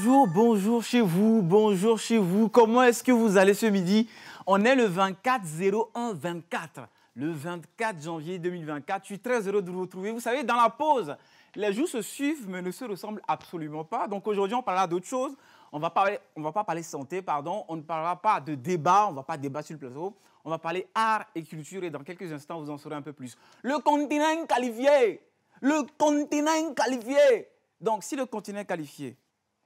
Bonjour chez vous, bonjour chez vous. Comment est-ce que vous allez ce midi? On est le 24-01-24, le 24 janvier 2024. Je suis très heureux de vous retrouver. Vous savez, dans la pause, les jours se suivent mais ne se ressemblent absolument pas. Donc aujourd'hui, on parlera d'autre chose. On va pas parler santé, pardon. On ne parlera pas de débat, on ne va pas débattre sur le plateau. On va parler art et culture et dans quelques instants, vous en saurez un peu plus. Le continent qualifié! Le continent qualifié! Donc, si le continent est qualifié,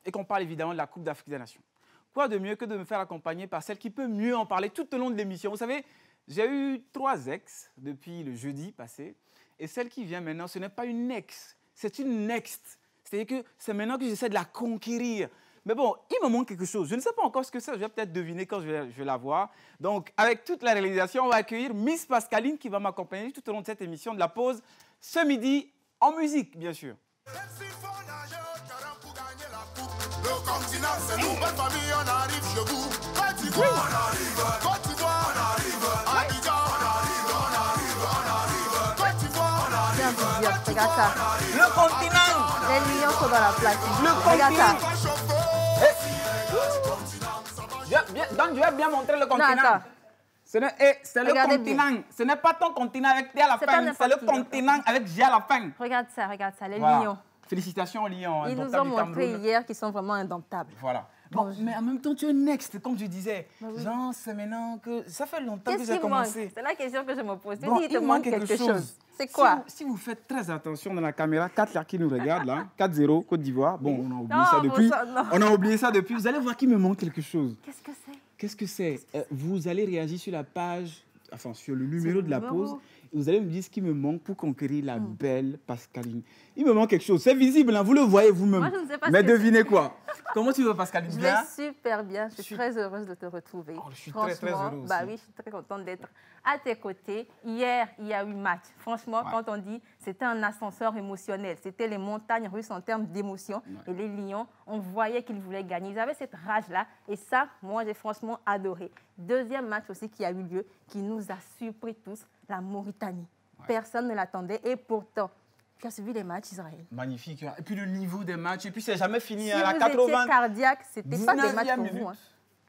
et qu'on parle évidemment de la Coupe d'Afrique des Nations, quoi de mieux que de me faire accompagner par celle qui peut mieux en parler tout au long de l'émission. Vous savez, j'ai eu 3 ex depuis le jeudi passé, et celle qui vient maintenant, ce n'est pas une ex, c'est une next. C'est-à-dire que c'est maintenant que j'essaie de la conquérir. Mais bon, il me manque quelque chose. Je ne sais pas encore ce que c'est, je vais peut-être deviner quand je vais la voir. Donc, avec toute la réalisation, on va accueillir Miss Pascaline qui va m'accompagner tout au long de cette émission de la pause, ce midi, en musique, bien sûr. Le continent, c'est nous, bonne famille, on arrive chez vous. Côte d'Ivoire, on arrive. Côte d'Ivoire, on arrive. Abidjan, on arrive. Côte d'Ivoire, on arrive. Regarde ça. Le continent. Les lions sont dans la place. Le Regarde ça. Donc, je vais bien montrer le continent. Non, attends. C'est le Regardez continent. bien. Ce n'est pas ton continent avec T à la C'est pas fin, c'est n'importe le qui, continent avec G à la fin. Regarde ça, les Voilà. lions. Félicitations aux Lions. Ils nous indomptables ont du montré Cameroun. hier qu'ils sont vraiment indomptables. Voilà. Bon, mais en même temps, tu es next, comme je disais. oui. Genre, c'est maintenant que... Ça fait longtemps que Qu'est-ce j'ai qui manque? commencé. C'est la question que je me pose. Bon, Il te manque quelque chose. C'est quoi? Si vous faites très attention dans la caméra, 4 là qui nous regardent, là, 4-0, Côte d'Ivoire. Bon, on a oublié Non, ça bon depuis. sang, non. On a oublié ça depuis. Vous allez voir qu'il me manque quelque chose. Qu'est-ce que c'est? Qu'est-ce que c'est? Vous allez réagir sur la page, enfin sur le numéro le de la numéro. pause. Et vous allez me dire ce qui me manque pour conquérir la belle Pascaline. Il me manque quelque chose. C'est visible, hein, vous le voyez vous-même. Moi, je ne sais pas ce Mais que devinez quoi? Comment tu vas, Pascaline? Je Bien? vais super bien. Je suis très heureuse de te retrouver. Oh, je suis très, très heureux aussi. Bah oui, je suis très contente d'être à tes côtés. Hier, il y a eu match. Franchement, Ouais. quand on dit c'était un ascenseur émotionnel, c'était les montagnes russes en termes d'émotion. Ouais. Et les Lions, on voyait qu'ils voulaient gagner. Ils avaient cette rage-là. Et ça, moi, j'ai franchement adoré. Deuxième match aussi qui a eu lieu, qui nous a surpris tous, la Mauritanie. Ouais. Personne ne l'attendait. Et pourtant, tu as suivi les matchs, Israël. Magnifique. Et puis le niveau des matchs. Et puis c'est jamais fini. Si à la vous 80. étiez cardiaque, c'était pas des matchs 19e pour minute. vous. Hein.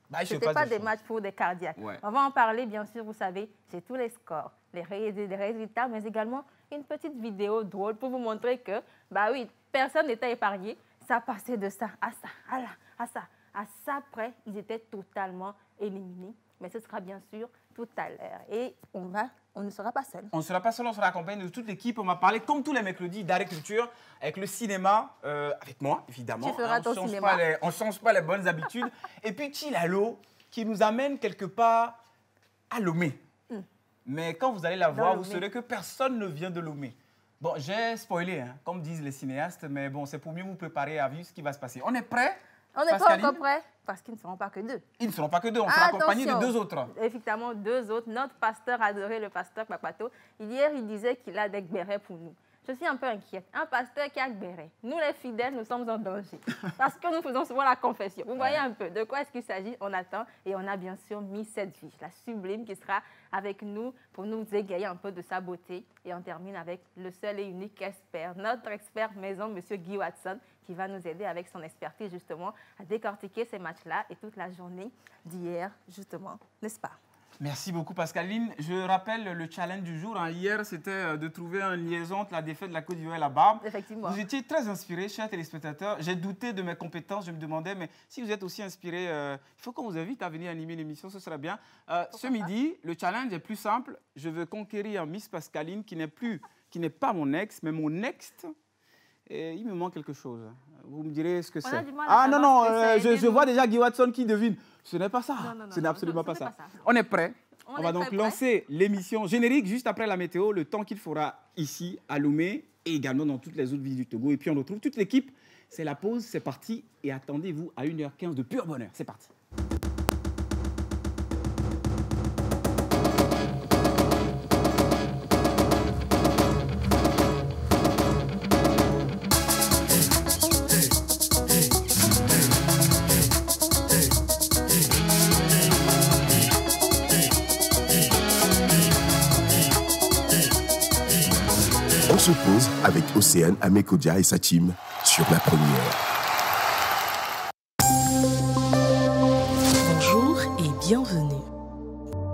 Bah, il se Ce n'était passe pas des des choses. matchs pour des cardiaques. Ouais. On va en parler, bien sûr, vous savez, j'ai tous les scores, les résultats, mais également une petite vidéo drôle pour vous montrer que, bah oui, personne n'était épargné. Ça passait de ça à ça, à là, à ça. À ça près, ils étaient totalement éliminés. Mais ce sera bien sûr tout à l'heure. Et on ne sera pas seul. On ne sera pas seul, on sera accompagné de toute l'équipe. On va parler, comme tous les mercredis, d'art et culture, avec le cinéma, avec moi, évidemment. Tu feras ton cinéma. On ne change pas les bonnes habitudes. Et puis Chilalo, qui nous amène quelque part à Lomé. Mais quand vous allez la voir, vous Lomé. saurez que personne ne vient de Lomé. Bon, j'ai spoilé, hein, comme disent les cinéastes, mais bon, c'est pour mieux vous préparer à vivre ce qui va se passer. On est prêts? On n'est pas Pascaline? encore prêts parce qu'ils ne seront pas que deux. Ils ne seront pas que deux, on sera accompagnés de Attention. 2 autres. Effectivement, 2 autres. Notre pasteur adoré, le pasteur Papato, hier, il disait qu'il a des gbérés pour nous. Je suis un peu inquiète. Un pasteur qui a gbéré. Nous, les fidèles, nous sommes en danger. Parce que nous faisons souvent la confession. Vous voyez un peu de quoi est-ce qu'il s'agit? On attend. Et on a bien sûr mis cette vie, la sublime, qui sera avec nous pour nous égayer un peu de sa beauté. Et on termine avec le seul et unique expert, notre expert maison, M. Guy Watson, qui va nous aider avec son expertise, justement, à décortiquer ces matchs-là et toute la journée d'hier, justement, n'est-ce pas? Merci beaucoup, Pascaline. Je rappelle le challenge du jour. Hein. Hier, c'était de trouver une liaison entre la défaite de la Côte d'Ivoire et la Barbe. Effectivement. Vous étiez très inspirés, chers téléspectateurs. J'ai douté de mes compétences. Je me demandais, mais si vous êtes aussi inspirés, il faut qu'on vous invite à venir animer l'émission. Ce serait bien. Ce midi, le challenge est plus simple. Je veux conquérir Miss Pascaline, qui n'est pas mon ex, mais mon next. Et il me manque quelque chose. Vous me direz ce que On a c'est. du mal à Ah non, savoir non, ce que c'est. je vois déjà Guy Watson qui devine. Ce n'est pas ça. Non, Ce n'est absolument pas ce n'est ça. pas ça. On est prêt. On On est va donc très lancer l'émission générique juste après la météo, le temps qu'il fera ici à Lomé et également dans toutes les autres villes du Togo. Et puis on retrouve toute l'équipe. C'est la pause, c'est parti. Et attendez-vous à 1h15 de pur bonheur. C'est parti. On se pose avec Océane Amekodia et sa team sur la première.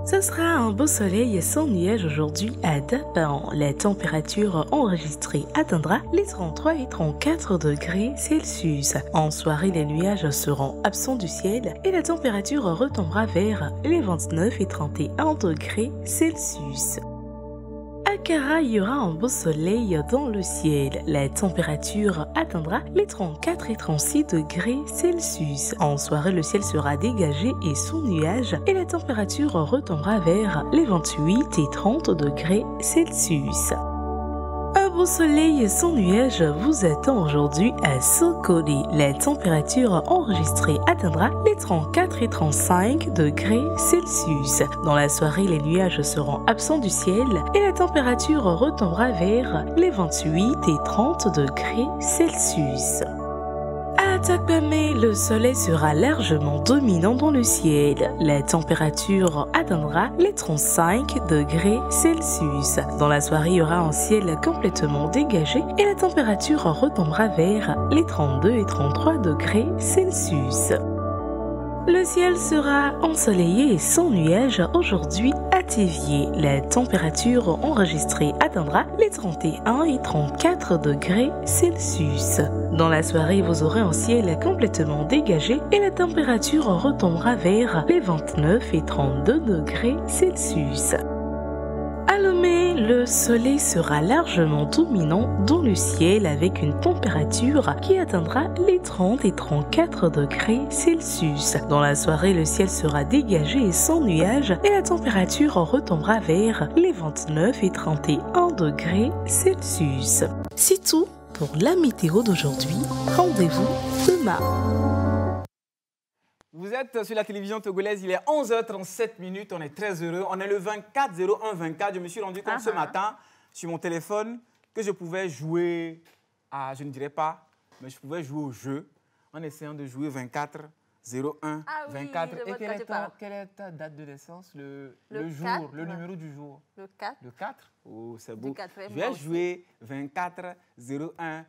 Ce sera un beau soleil sans nuages aujourd'hui à Dapan. La température enregistrée atteindra les 33 et 34 degrés Celsius. En soirée, les nuages seront absents du ciel et la température retombera vers les 29 et 31 degrés Celsius. À Kara, il y aura un beau soleil dans le ciel. La température atteindra les 34 et 36 degrés Celsius. En soirée, le ciel sera dégagé et sous nuages et la température retombera vers les 28 et 30 degrés Celsius. Un beau soleil sans nuages vous attend aujourd'hui à Sokoli. La température enregistrée atteindra les 34 et 35 degrés Celsius. Dans la soirée, les nuages seront absents du ciel et la température retombera vers les 28 et 30 degrés Celsius. À Takpamé, le soleil sera largement dominant dans le ciel. La température atteindra les 35 degrés Celsius. Dans la soirée, il y aura un ciel complètement dégagé et la température retombera vers les 32 et 33 degrés Celsius. Le ciel sera ensoleillé et sans nuages aujourd'hui à Tévier. La température enregistrée atteindra les 31 et 34 degrés Celsius. Dans la soirée, vous aurez un ciel complètement dégagé et la température retombera vers les 29 et 32 degrés Celsius. À Lomé, le soleil sera largement dominant dans le ciel avec une température qui atteindra les 30 et 34 degrés Celsius. Dans la soirée, le ciel sera dégagé et sans nuages et la température retombera vers les 29 et 31 degrés Celsius. C'est tout pour la météo d'aujourd'hui. Rendez-vous demain. Vous êtes sur la télévision togolaise, il est 11h37 minutes, on est très heureux. On est le 24-01-24. Je me suis rendu compte ce matin sur mon téléphone que je pouvais jouer à, je ne dirais pas, mais je pouvais jouer au jeu en essayant de jouer 24-01-24. Et quelle est ta date de naissance, le jour, 4, le numéro du jour? Le 4. Le 4? Oh, c'est beau. 4, Je vais jouer 24-01-24-04.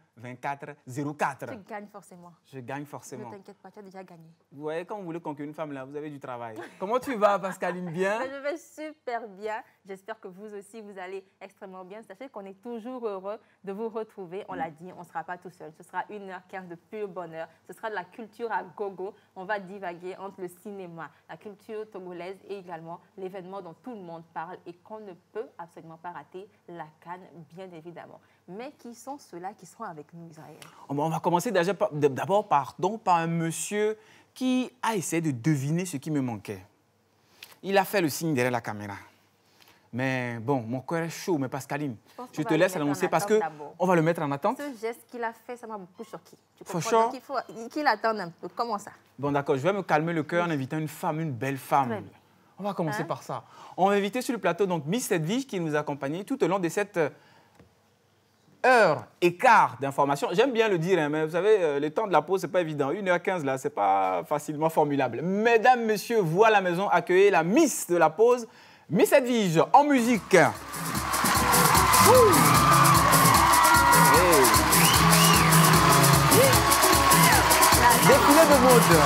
Tu gagnes forcément. Je gagne forcément. Ne t'inquiète pas, tu as déjà gagné. Vous voyez, quand vous voulez conquérir une femme, là, vous avez du travail. Comment tu vas, Pascaline? Bien? Je vais super bien. J'espère que vous aussi, vous allez extrêmement bien. Sachez qu'on est toujours heureux de vous retrouver. On l'a dit, on ne sera pas tout seul. Ce sera 1h15 de pur bonheur. Ce sera de la culture à gogo. On va divaguer entre le cinéma, la culture togolaise et également l'événement dont tout le monde parle et qu'on ne peut absolument pas rater, la CAN, bien évidemment. Mais qui sont ceux-là qui seront avec nous, Israël? On va commencer d'abord par un monsieur qui a essayé de deviner ce qui me manquait. Il a fait le signe derrière la caméra. Mais bon, mon cœur est chaud, mais Pascaline, je te laisse annoncer parce qu'on va le mettre en attente. Ce geste qu'il a fait, ça m'a beaucoup choqué. Tu For comprends? sure. Donc il faut qu'il attende un peu. Comment ça? Bon, d'accord, je vais me calmer le cœur en invitant une femme, une belle femme. Très bien. On va commencer par ça. On va inviter sur le plateau donc Miss Edwige qui nous accompagne tout au long de cette heure et quart d'information. J'aime bien le dire, hein, mais vous savez, le temps de la pause, ce n'est pas évident. 1h15, là, ce n'est pas facilement formulable. Mesdames, messieurs, vous à la maison, accueillez la Miss de la pause, Miss Edwige, en musique. Hey. Défilé de mode.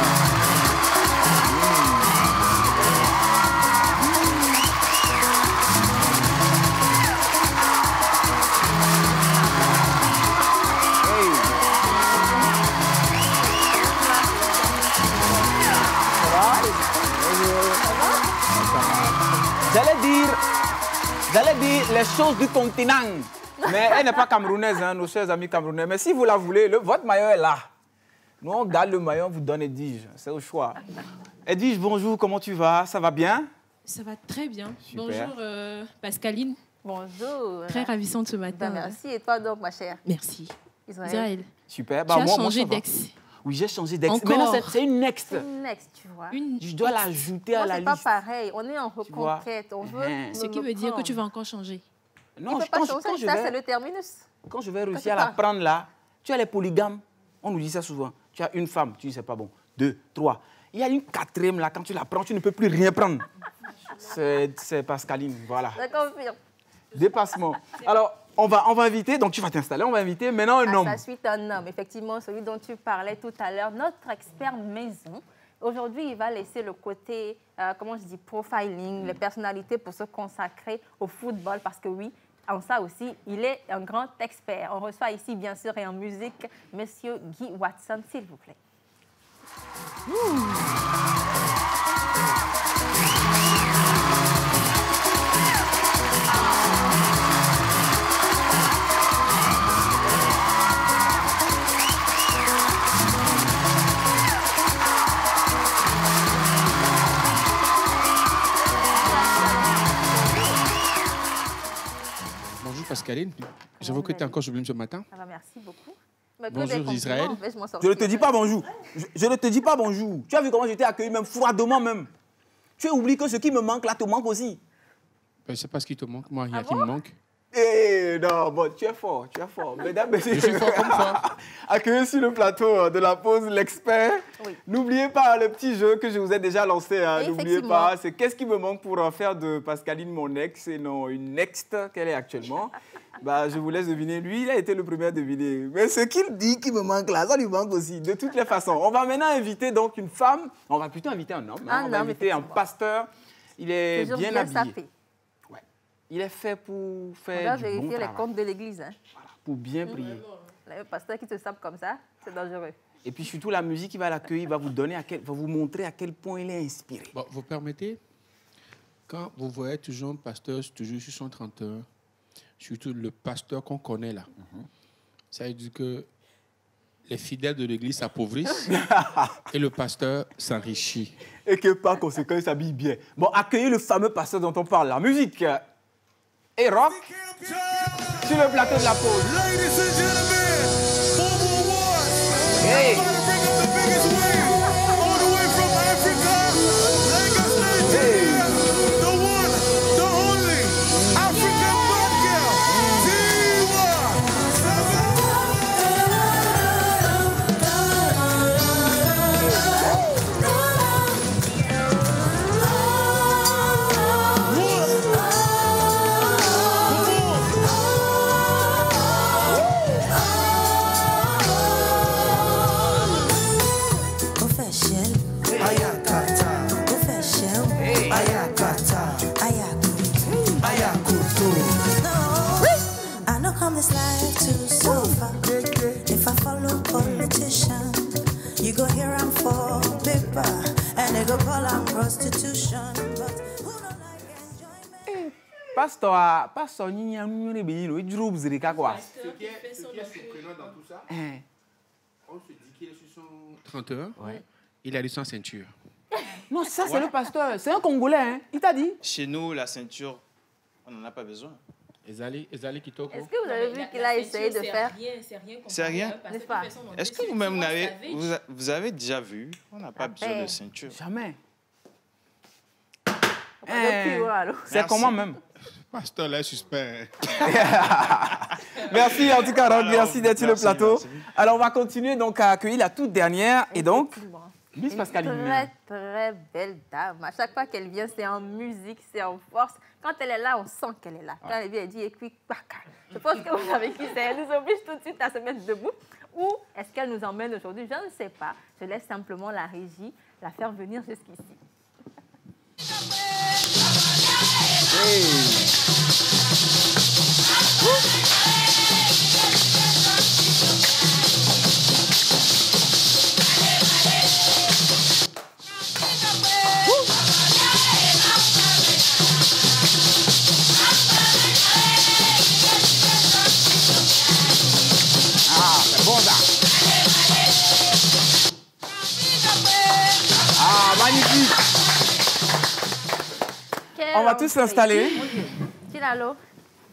J'allais dire les choses du continent, mais elle n'est pas camerounaise, hein, nos chers amis camerounais. Mais si vous la voulez, votre maillot est là. Nous, on garde le maillot, on vous donne Edwige. C'est au choix. Edwige, bonjour, comment tu vas? Ça va bien? Ça va très bien. Super. Bonjour Pascaline. Bonjour. Très ravissante ce matin. Ben, merci. Et toi donc, ma chère? Merci. Israël. Super. Tu as changé d'ex. Oui, j'ai changé d'ex. Encore. Maintenant, c'est une next. C'est une next, tu vois. Je dois l'ajouter à la C'est pas liste. pareil. On est en reconquête. On veut Ce qui veut dire que tu vas encore changer. Non, il ne peut pas changer. Ça, c'est le terminus. Quand je vais réussir à la prendre là, tu as les polygames. On nous dit ça souvent. Tu as une femme, tu dis c'est pas bon. 2, 3. Il y a une quatrième là, quand tu la prends, tu ne peux plus rien prendre. C'est Pascaline, voilà. Je confirme. Dépassement. Alors, on va inviter, donc tu vas t'installer, on va inviter maintenant un homme. À sa suite, un homme, effectivement, celui dont tu parlais tout à l'heure, notre expert maison. Aujourd'hui, il va laisser le côté, comment je dis, profiling, les personnalités pour se consacrer au football parce que oui, en ça aussi, il est un grand expert. On reçoit ici, bien sûr, et en musique, Monsieur Guy Watson, s'il vous plaît. Bonjour Pascaline, j'avoue que tu es encore sublime ce matin. Ça va, merci beaucoup. Bonjour Israël. Je ne te dis pas bonjour. Je ne te dis pas bonjour. Tu as vu comment j'étais accueilli, même froidement même. Tu as oublié que ce qui me manque là te manque aussi. Ben, c'est pas ce qui te manque, moi, il y a qui me manque. Eh non, bon, tu es fort, tu es fort. Mesdames, messieurs, Je suis fort comme ça. Accueillez sur le plateau de la pause l'expert. Oui. N'oubliez pas le petit jeu que je vous ai déjà lancé. Hein. N'oubliez Effectivement. pas, c'est qu'est-ce qui me manque pour faire de Pascaline mon ex et non une next qu'elle est actuellement. Bah, je vous laisse deviner. Lui, il a été le premier à deviner. Mais ce qu'il dit qui me manque là, ça lui manque aussi. De toutes les façons. On va maintenant inviter donc une femme. On va plutôt inviter un homme. Hein. Un On va homme, inviter un effectivement. pasteur. Il est Toujours bien bien habillé. sapé. Ouais. Il est fait pour On faire doit du vérifier bon les travail. comptes de l'église. Hein. Voilà, pour bien prier. Le pasteur qui te sape comme ça, c'est dangereux. Et puis surtout, la musique qui va l'accueillir va vous donner va vous montrer à quel point il est inspiré. Bon, vous permettez, quand vous voyez toujours un pasteur, toujours sur son 31, surtout le pasteur qu'on connaît là, ça veut dire que les fidèles de l'église s'appauvrissent et le pasteur s'enrichit. Et que par conséquent, il s'habille bien. Bon, accueillez le fameux pasteur dont on parle, la musique et rock sur le plateau de la pause. Ladies and gentlemen, Bobo Awards. Hey. About to bring up the biggest win. All the way from Africa, Lagos, Nigeria. The one, the only African black girl, Tiwa Confession. Ayakata. Confession. Ayakata. Ayakuto. No, I know come this life to suffer. If I follow politician, you go hear I'm for paper, and they go call I'm prostitution. But who don't like enjoyment? Pasteur Nina Nunebino, il joue Zirika quoi. Ce qui est surprenant dans tout ça, Hein. on se dit qu'il est sur son 31, il a eu sans ceinture. Non, ça c'est le pasteur. C'est un Congolais, hein. Il t'a dit. Chez nous, la ceinture, on n'en a pas besoin. Ezali Kitoko. Est-ce que vous avez vu qu'il a essayé de faire? C'est rien. N'est-ce pas? Est-ce que vous-même vous avez déjà vu? On n'a pas besoin de ceinture. Jamais. Pas de plus, alors. C'est Merci. comment même? Pasteur là est suspect. Merci en tout cas, Rock. Merci d'être sur le merci, plateau. merci. Alors, on va continuer donc à accueillir la toute dernière. Et donc, Effectivement. Miss Une Pascaline. très, très belle dame. À chaque fois qu'elle vient, c'est en musique, c'est en force. Quand elle est là, on sent qu'elle est là. Quand elle vient, elle dit « écoute, baka ». Je pense que vous savez qui c'est. Elle nous oblige tout de suite à se mettre debout. Ou est-ce qu'elle nous emmène aujourd'hui? Je ne sais pas. Je laisse simplement la régie la faire venir jusqu'ici. Ah, c'est bon ça. Ah, magnifique. Quelle On va tous entrée. s'installer. Mon Dieu. Tilalo,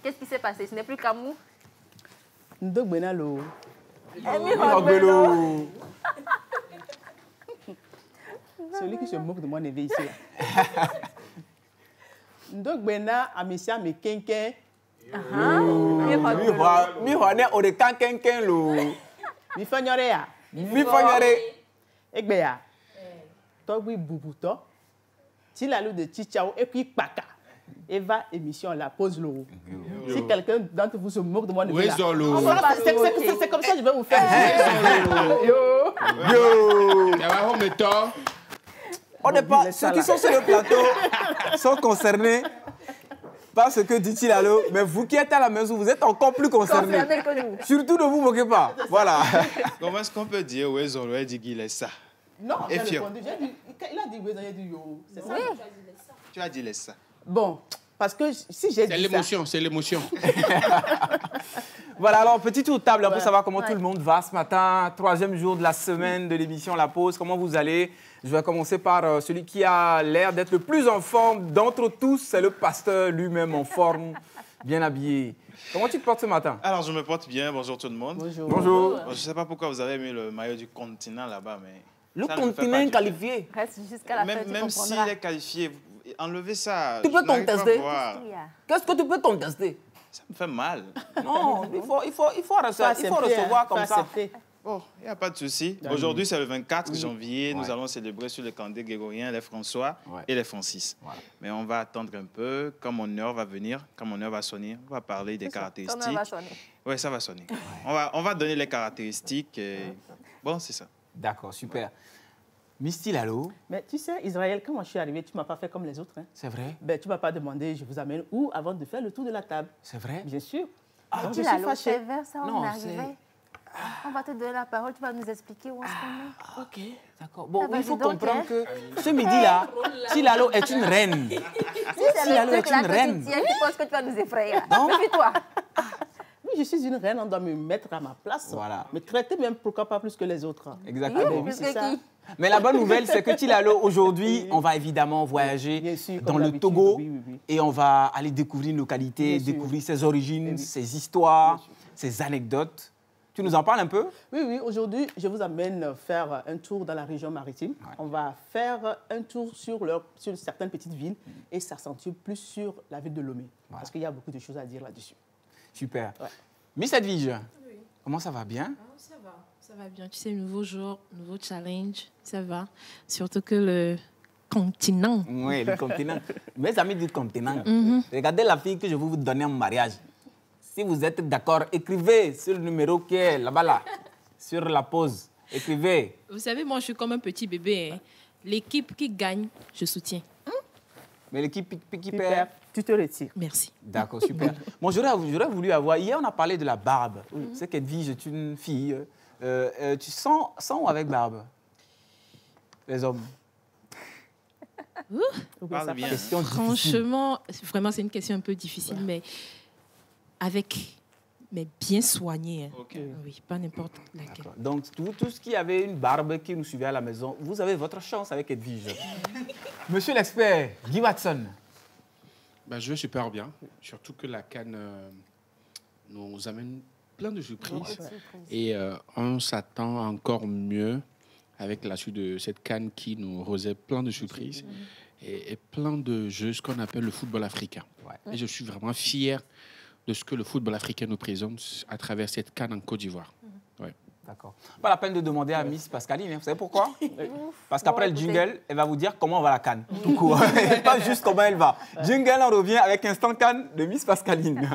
qu'est-ce qui s'est passé? Ce n'est plus Camou. Ndogbenalo. Rogbelo. Celui qui se moque de moi n'est ici là. Ndogbena amisia me kenken. Mi hone o de kankenken lo. Mi fanyore ya. Mi fanyare. Egbe ya. Togbi bubuto. Tilalo de Chichao et puis Paka. Eva émission la pause l'eau. Si quelqu'un d'entre vous se moque de moi ne Oui, là. Zolo. C'est comme ça que je vais vous faire. Yo. Il y a un homme de temps. On n'est pas, ceux qui sont sur le plateau sont concernés par ce que dit Tilalo, mais vous qui êtes à la maison, vous êtes encore plus concernés. Concernés que nous. Surtout ne vous moquez pas. Voilà. Comment est-ce qu'on peut dire ouais, Zolo dit qu'il est ça? Non, Et j'ai fier. répondu. Il a dit oui, j'ai dit yo. C'est ça. Oui. Tu as dit les ça. Bon, parce que si j'ai dit C'est l'émotion, c'est l'émotion. Voilà, alors petit tour de table pour savoir comment Ouais. tout le monde va ce matin. 3e jour de la semaine de l'émission La Pause. Comment vous allez? Je vais commencer par celui qui a l'air d'être le plus en forme d'entre tous. C'est le pasteur lui-même en forme, bien habillé. Comment tu te portes ce matin? Alors, je me porte bien. Bonjour tout le monde. Bonjour. Bonjour. Bon, je ne sais pas pourquoi vous avez mis le maillot du continent là-bas, mais... Le ça ne me fait continent pas du- qualifié. Reste jusqu'à la fin, tu Même s'il comprendras. est qualifié, enlevez ça. Tu peux Je n'arrive pas à contester. voir. Il y a- Qu'est-ce que tu peux contester? Ça me fait mal. Non, il faut recevoir comme ça. Bon, il n'y a pas de souci. Aujourd'hui, c'est le 24 janvier. Nous allons célébrer sur le camp des Grégoriens les François et les Francis. Voilà. Mais on va attendre un peu. Quand mon heure va venir, quand mon heure va sonner, on va parler des Ton heure caractéristiques. va sonner. Oui, ça va sonner. On va donner les caractéristiques. Et... Bon, c'est ça. D'accord, super. Misty Lalo, Mais tu sais, Israël, quand moi je suis arrivé, tu ne m'as pas fait comme les autres. Hein. c'est vrai? Ben, tu ne m'as pas demandé, je vous amène où avant de faire le tour de la table. C'est vrai? Bien sûr. Ah, Donc, Tu je l'as suis l'autre, c'est fâchée. vers ça, Non, on est arrivé. On va te donner la parole, tu vas nous expliquer où est-ce qu'on est. Ok, d'accord. Bon, Ah bah, il faut dis donc, comprendre hein. que ce midi-là, Tilalo est une reine. Si c'est Tilalo le est truc là une que reine. tu tiens, tu penses que tu vas nous effrayer. Non. Méfie-toi. Oui, je suis une reine, on doit me mettre à ma place. Voilà. Me traiter même, pourquoi pas plus que les autres. Exactement. Oui, Plus c'est que ça. qui? Mais la bonne nouvelle, c'est que Tilalo, aujourd'hui, on va évidemment voyager Bien sûr, comme dans le d'habitude, Togo oui, oui, oui. et on va aller découvrir nos qualités, Bien sûr. découvrir ses origines, Oui, oui. ses histoires, Bien sûr. ses anecdotes. Tu nous en parles un peu? Oui, oui, aujourd'hui, je vous amène faire un tour dans la région maritime. On va faire un tour sur certaines petites villes et s'accentuer plus sur la ville de Lomé. Parce qu'il y a beaucoup de choses à dire là-dessus. Super. Ouais. Miss Edwige, comment ça va bien? Ça va bien. Tu sais, nouveau jour, nouveau challenge, ça va. Surtout que le continent. Oui, le continent. Mes amis du continent, regardez la fille que je vais vous donner en mariage. Si vous êtes d'accord, écrivez sur le numéro qui est là-bas, là, sur la pause. Écrivez. Vous savez, moi, je suis comme un petit bébé. Hein. L'équipe qui gagne, je soutiens. Mais l'équipe qui Tu perd. perds, tu te retires. Merci. D'accord, super. Bon, j'aurais voulu avoir. Hier, on a parlé de la barbe. C'est qu'Edwige est une fille. Tu sens où avec barbe? Les hommes. Parle bien. Question difficile. Franchement, vraiment, c'est une question un peu difficile, mais mais bien soignée. Hein. Ok. Oui, pas n'importe laquelle. D'accord. Donc, tout ce qui avait une barbe qui nous suivait à la maison, vous avez votre chance avec Edwige. Monsieur l'expert, Guy Watson. Ben, je vais super bien. Surtout que la CAN nous amène plein de surprises. Et on s'attend encore mieux avec la suite de cette CAN qui nous rosait plein de surprises et plein de jeux, ce qu'on appelle le football africain. Ouais. Et je suis vraiment fier de ce que le football africain nous présente à travers cette CAN en Côte d'Ivoire. Ouais. D'accord. Pas la peine de demander à Miss Pascaline. Hein. Vous savez pourquoi? Parce qu'après Bon, le écoutez. jingle, elle va vous dire comment va la canne. Tout court. Pas juste comment elle va. Jingle, on revient avec Instant Canne de Miss Pascaline.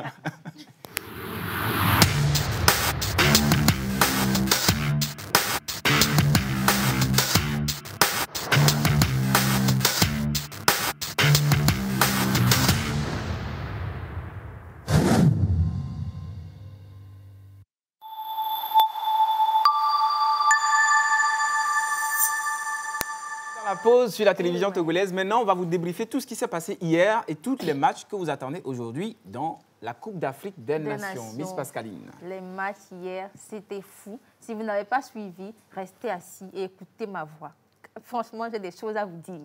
La pause sur la télévision togolaise. Maintenant, on va vous débriefer tout ce qui s'est passé hier et tous les matchs que vous attendez aujourd'hui dans la Coupe d'Afrique des Nations. Miss Pascaline. Les matchs hier, c'était fou. Si vous n'avez pas suivi, restez assis et écoutez ma voix. Franchement, j'ai des choses à vous dire.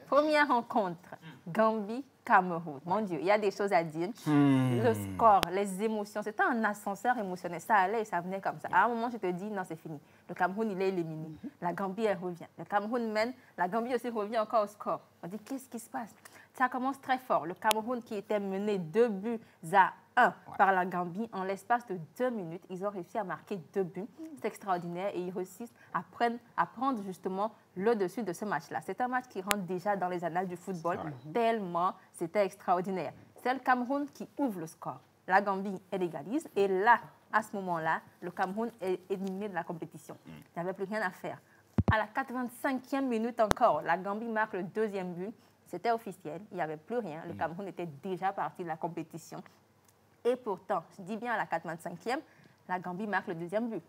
Première rencontre, Gambie-Cameroun. Mon Dieu, il y a des choses à dire. Le score, les émotions, c'était un ascenseur émotionnel. Ça allait et ça venait comme ça. À un moment, je te dis, non, c'est fini. Le Cameroun, il est éliminé. La Gambie, elle revient. Le Cameroun mène. La Gambie aussi revient encore au score. On dit, qu'est-ce qui se passe? Ça commence très fort. Le Cameroun qui était mené 2-1 par la Gambie, en l'espace de 2 minutes, ils ont réussi à marquer 2 buts. C'est extraordinaire et ils réussissent à prendre justement le dessus de ce match-là. C'est un match qui rentre déjà dans les annales du football, tellement c'était extraordinaire. C'est le Cameroun qui ouvre le score. La Gambie, elle égalise et là, à ce moment-là, le Cameroun est éliminé de la compétition. Il n'y avait plus rien à faire. À la 85e minute encore, la Gambie marque le deuxième but. C'était officiel, il n'y avait plus rien. Le Cameroun était déjà parti de la compétition. Et pourtant, je dis bien à la 85e, la Gambie marque le deuxième but.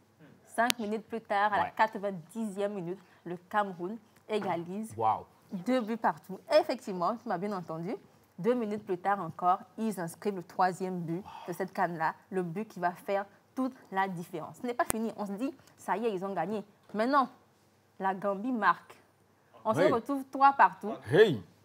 5 minutes plus tard, à la 90e minute, le Cameroun égalise. 2 buts partout. Et effectivement, tu m'as bien entendu, 2 minutes plus tard encore, ils inscrivent le 3e but de cette CAN-là, le but qui va faire toute la différence. Ce n'est pas fini. On se dit, ça y est, ils ont gagné. Mais non, la Gambie marque. On se retrouve 3 partout.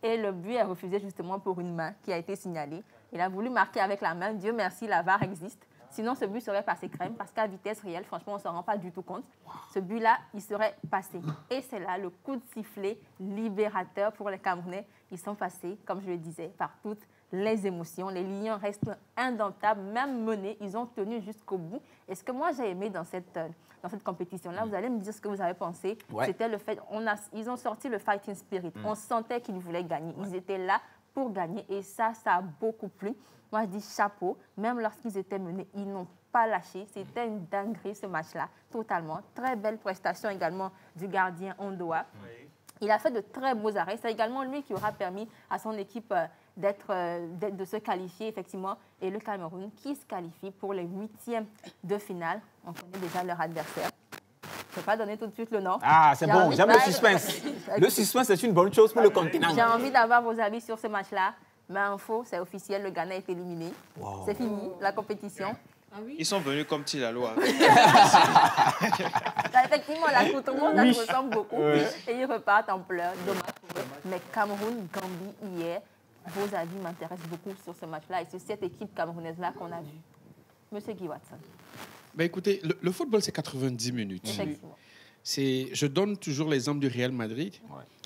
Et le but est refusé justement pour une main qui a été signalée. Il a voulu marquer avec la main. Dieu merci, la VAR existe. Sinon, ce but serait passé crème parce qu'à vitesse réelle, franchement, on ne s'en rend pas du tout compte. Ce but-là, il serait passé. Et c'est là le coup de sifflet libérateur pour les Camerounais. Ils sont passés, comme je le disais, par toutes les émotions. Les Lions restent indomptables, même menés. Ils ont tenu jusqu'au bout. Et ce que moi, j'ai aimé dans cette compétition-là, vous allez me dire ce que vous avez pensé. C'était le fait, ils ont sorti le fighting spirit. On sentait qu'ils voulaient gagner. Ils étaient là pour gagner. Et ça a beaucoup plu. Moi, je dis chapeau. Même lorsqu'ils étaient menés, ils n'ont pas lâché. C'était une dinguerie, ce match-là, totalement. Très belle prestation également du gardien Ondoa. Il a fait de très beaux arrêts. C'est également lui qui aura permis à son équipe de se qualifier, effectivement. Et le Cameroun qui se qualifie pour les 8e de finale. On connaît déjà leur adversaire. Je ne vais pas donner tout de suite le nom. Ah, c'est bon, j'aime le suspense. Le suspense, c'est une bonne chose pour le continent. J'ai envie d'avoir vos avis sur ce match-là. Mais info, c'est officiel, le Ghana est éliminé. C'est fini, la compétition. Ils sont venus comme Tilalo. Effectivement, tout le monde ressemble beaucoup. Et ils repartent en pleurs. Dommage pour eux. Mais Cameroun, Gambie, hier, vos avis m'intéressent beaucoup sur ce match-là et sur cette équipe camerounaise-là qu'on a vue. Monsieur Guy Watson. Ben écoutez, le football, c'est 90 minutes. Effectivement. Je donne toujours l'exemple du Real Madrid.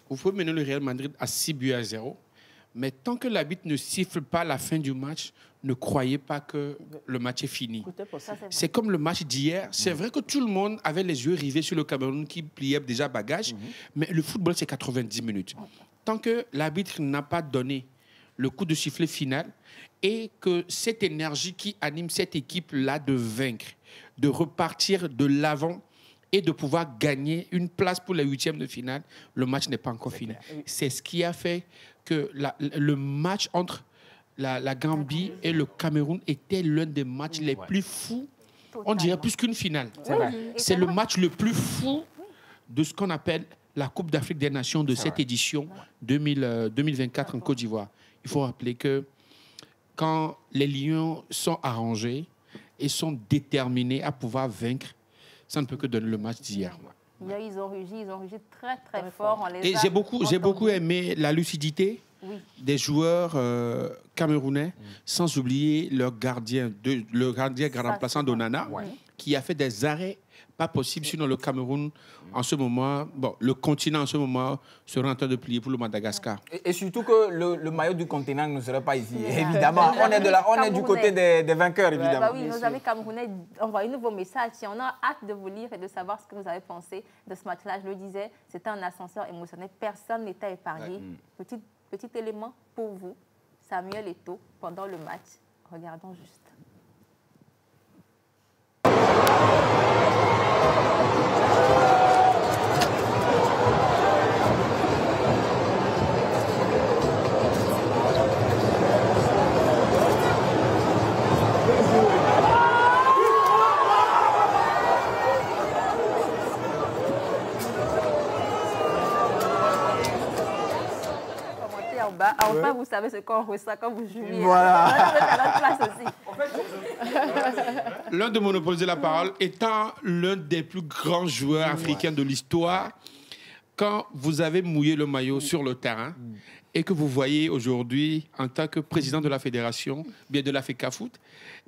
Vous pouvez mener le Real Madrid à 6-0. Mais tant que l'arbitre ne siffle pas la fin du match, ne croyez pas que le match est fini. C'est comme le match d'hier. C'est vrai que tout le monde avait les yeux rivés sur le Cameroun qui pliait déjà bagage, mais le football, c'est 90 minutes. Tant que l'arbitre n'a pas donné le coup de sifflet final et que cette énergie qui anime cette équipe-là de vaincre, de repartir de l'avant et de pouvoir gagner une place pour les 8e de finale, le match n'est pas encore fini. C'est ce qui a fait que le match entre la Gambie et le Cameroun était l'un des matchs les plus fous. On dirait plus qu'une finale. C'est le match le plus fou de ce qu'on appelle la Coupe d'Afrique des Nations de cette édition 2024 en Côte d'Ivoire. Il faut rappeler que quand les Lions sont arrangés et sont déterminés à pouvoir vaincre, ça ne peut que donner le match d'hier. Ils ont rugi très très fort. Et j'ai beaucoup aimé la lucidité des joueurs camerounais, sans oublier le gardien grand remplaçant d'Onana, qui a fait des arrêts pas possibles. Sinon, le Cameroun, en ce moment, le continent en ce moment serait en train de plier pour le Madagascar. Et surtout que le maillot du continent ne serait pas ici. Évidemment, on est du côté des vainqueurs, évidemment. Oui, nos amis camerounais, envoyez-nous vos messages. On a hâte de vous lire et de savoir ce que vous avez pensé de ce match-là. Je le disais, c'était un ascenseur émotionnel. Personne n'était épargné. Petit élément pour vous, Samuel Eto'o, pendant le match. Regardons juste. Enfin, vous savez ce qu'on ressent quand vous jouez. Voilà. L'un de monopoliser la parole étant l'un des plus grands joueurs africains de l'histoire, quand vous avez mouillé le maillot sur le terrain et que vous voyez aujourd'hui en tant que président de la fédération, bien de la FECAFOOT,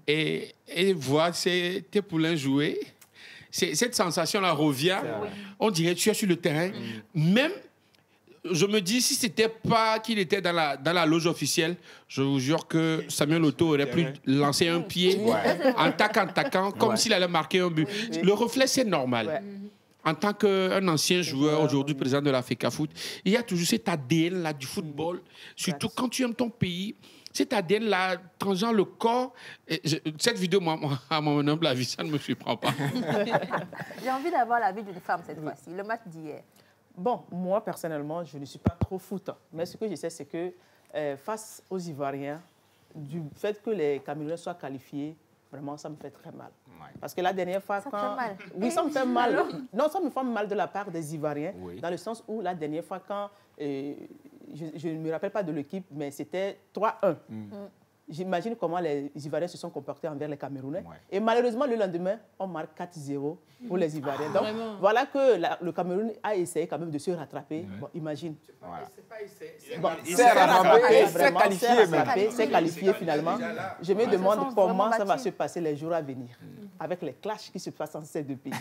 et voir tes poulains jouer, cette sensation-là revient. On dirait que tu es sur le terrain. Même, je me dis, si ce n'était pas qu'il était dans la loge officielle, je vous jure que Samuel Eto'o aurait pu lancer un pied en taquant, comme s'il allait marquer un but. Le reflet, c'est normal. En tant qu'un ancien joueur, aujourd'hui président de la FECAFOOT, il y a toujours cet ADN-là du football. Surtout quand tu aimes ton pays, cet ADN là, transgenre le corps. Cette vidéo, moi, à mon humble avis, ça ne me surprend pas. J'ai envie d'avoir l'avis d'une femme cette fois-ci. Le match d'hier. Bon, moi, personnellement, je ne suis pas trop foot. Mais ce que je sais, c'est que face aux Ivoiriens, du fait que les Camerounais soient qualifiés, vraiment, ça me fait très mal. Parce que la dernière fois, Ça quand... fait mal. Oui, ça me fait mal. Alors Non, ça me fait mal de la part des Ivoiriens, dans le sens où la dernière fois, quand... je ne me rappelle pas de l'équipe, mais c'était 3-1. J'imagine comment les Ivoiriens se sont comportés envers les Camerounais. Et malheureusement, le lendemain, on marque 4-0 pour les Ivoiriens. Donc, voilà que le Cameroun a essayé quand même de se rattraper. Bon, imagine. Bon, Il s'est rattrapé, c'est qualifié finalement. Je me demande comment ça va battus. se passer les jours à venir, avec les clashs qui se passent entre ces deux pays.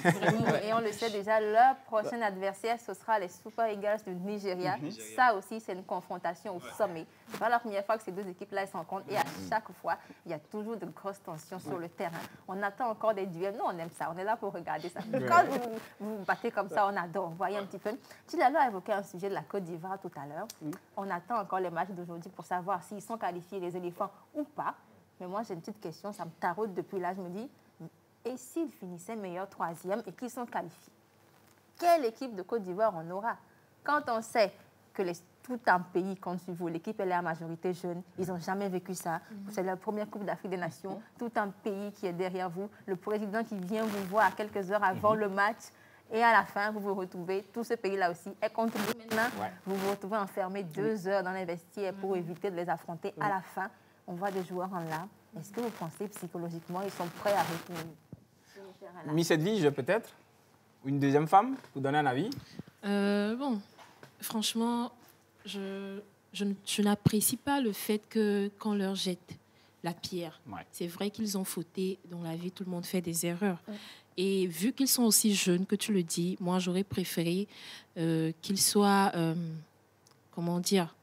Et on le sait déjà, leur prochain adversaire, ce sera les Super Eagles du Nigeria. Ça aussi, c'est une confrontation au sommet. C'est pas la première fois que ces deux équipes-là se rencontrent. Et à chaque fois, il y a toujours de grosses tensions sur le terrain. On attend encore des duels. Nous, on aime ça. On est là pour regarder ça. Quand vous battez comme ça, on adore. Vous voyez un petit peu. Tilalo a évoqué un sujet de la Côte d'Ivoire tout à l'heure. On attend encore les matchs d'aujourd'hui pour savoir s'ils sont qualifiés, les éléphants, ou pas. Mais moi, j'ai une petite question. Ça me taraude depuis là. Je me dis, et s'ils finissaient meilleur troisième et qu'ils sont qualifiés, quelle équipe de Côte d'Ivoire on aura? Quand on sait que tout un pays compte sur vous, l'équipe elle est à majorité jeune, ils n'ont jamais vécu ça. C'est la première Coupe d'Afrique des Nations, tout un pays qui est derrière vous, le président qui vient vous voir quelques heures avant le match, et à la fin, vous vous retrouvez, tout ce pays-là aussi est contre vous maintenant. Vous vous retrouvez enfermé 2 heures dans les vestiaires pour éviter de les affronter. À la fin, on voit des joueurs en larmes. Est-ce que vous pensez psychologiquement ils sont prêts à retourner sur le terrain là? Miss Edwige, peut-être une deuxième femme, pour donner un avis? Bon, franchement, je n'apprécie pas le fait que quand on leur jette la pierre. C'est vrai qu'ils ont fauté dans la vie, tout le monde fait des erreurs. Et vu qu'ils sont aussi jeunes, que tu le dis, moi j'aurais préféré qu'ils soient, comment dire,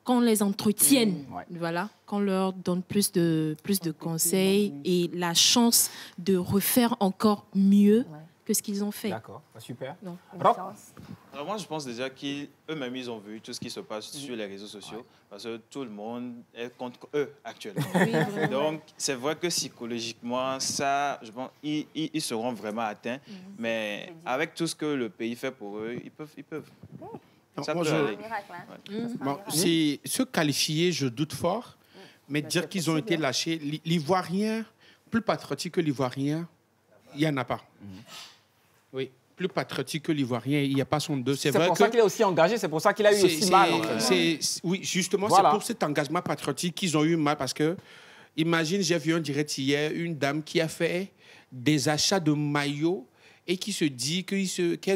qu'on les entretienne, voilà, qu'on leur donne plus de conseils et la chance de refaire encore mieux que ce qu'ils ont fait. D'accord, super. Non. Alors moi, je pense déjà qu'eux-mêmes, ils ont vu tout ce qui se passe sur les réseaux sociaux, parce que tout le monde est contre eux actuellement. Donc, c'est vrai que psychologiquement, ça, je pense, ils seront vraiment atteints. Mais avec tout ce que le pays fait pour eux, ils peuvent. Ça peut aller. Bon, c'est se qualifier, je doute fort, mais dire qu'ils ont été lâchés, l'Ivoirien, plus patriotique que l'Ivoirien, il n'y en a pas. Oui, plus patriotique que l'Ivoirien, il n'y a pas son deux. C'est pour ça qu'il est aussi engagé, c'est pour ça qu'il a eu aussi mal. En fait. Oui, justement, Voilà. c'est pour cet engagement patriotique qu'ils ont eu mal parce que, imagine, j'ai vu un direct hier, une dame qui a fait des achats de maillots et qui se dit qu'elle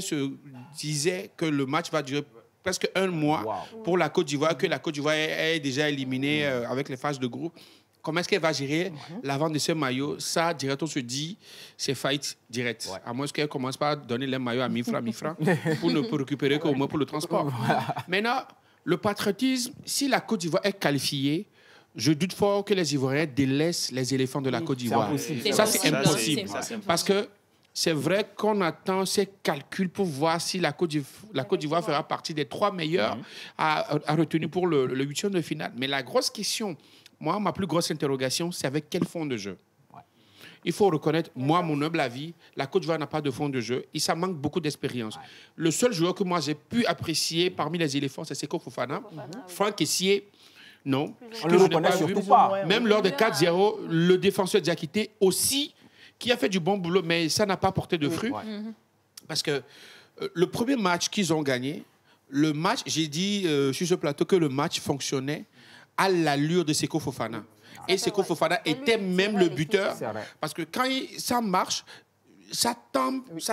se disait que le match va durer presque 1 mois pour la Côte d'Ivoire, que la Côte d'Ivoire est déjà éliminée avec les phases de groupe. Comment est-ce qu'elle va gérer la vente de ce maillot? Ça, direct, on se dit, c'est fight direct. À moins qu'elle commence par donner les maillots à 1000 francs, pour ne pour récupérer qu'au moins pour le transport. Maintenant, le patriotisme, si la Côte d'Ivoire est qualifiée, je doute fort que les Ivoiriens délaissent les éléphants de la Côte d'Ivoire. Ça, c'est impossible. Parce que c'est vrai qu'on attend ces calculs pour voir si la Côte d'Ivoire fera partie des 3 meilleurs à retenir pour le 8e de finale. Mais la grosse question, moi, ma plus grosse interrogation, c'est avec quel fond de jeu. Il faut reconnaître, moi, mon humble avis, la Côte d'Ivoire n'a pas de fond de jeu et ça manque beaucoup d'expérience. Le seul joueur que moi, j'ai pu apprécier parmi les éléphants, c'est Seko Fofana. Franck Essier, non. On ne le reconnaît surtout pas. Même lors de 4-0, le défenseur Diakité aussi, qui a fait du bon boulot, mais ça n'a pas porté de fruits. Parce que le premier match qu'ils ont gagné, le match, j'ai dit sur ce plateau que le match fonctionnait à l'allure de Seko Fofana. Et Seko Fofana était même le buteur. Parce que quand ça marche, ça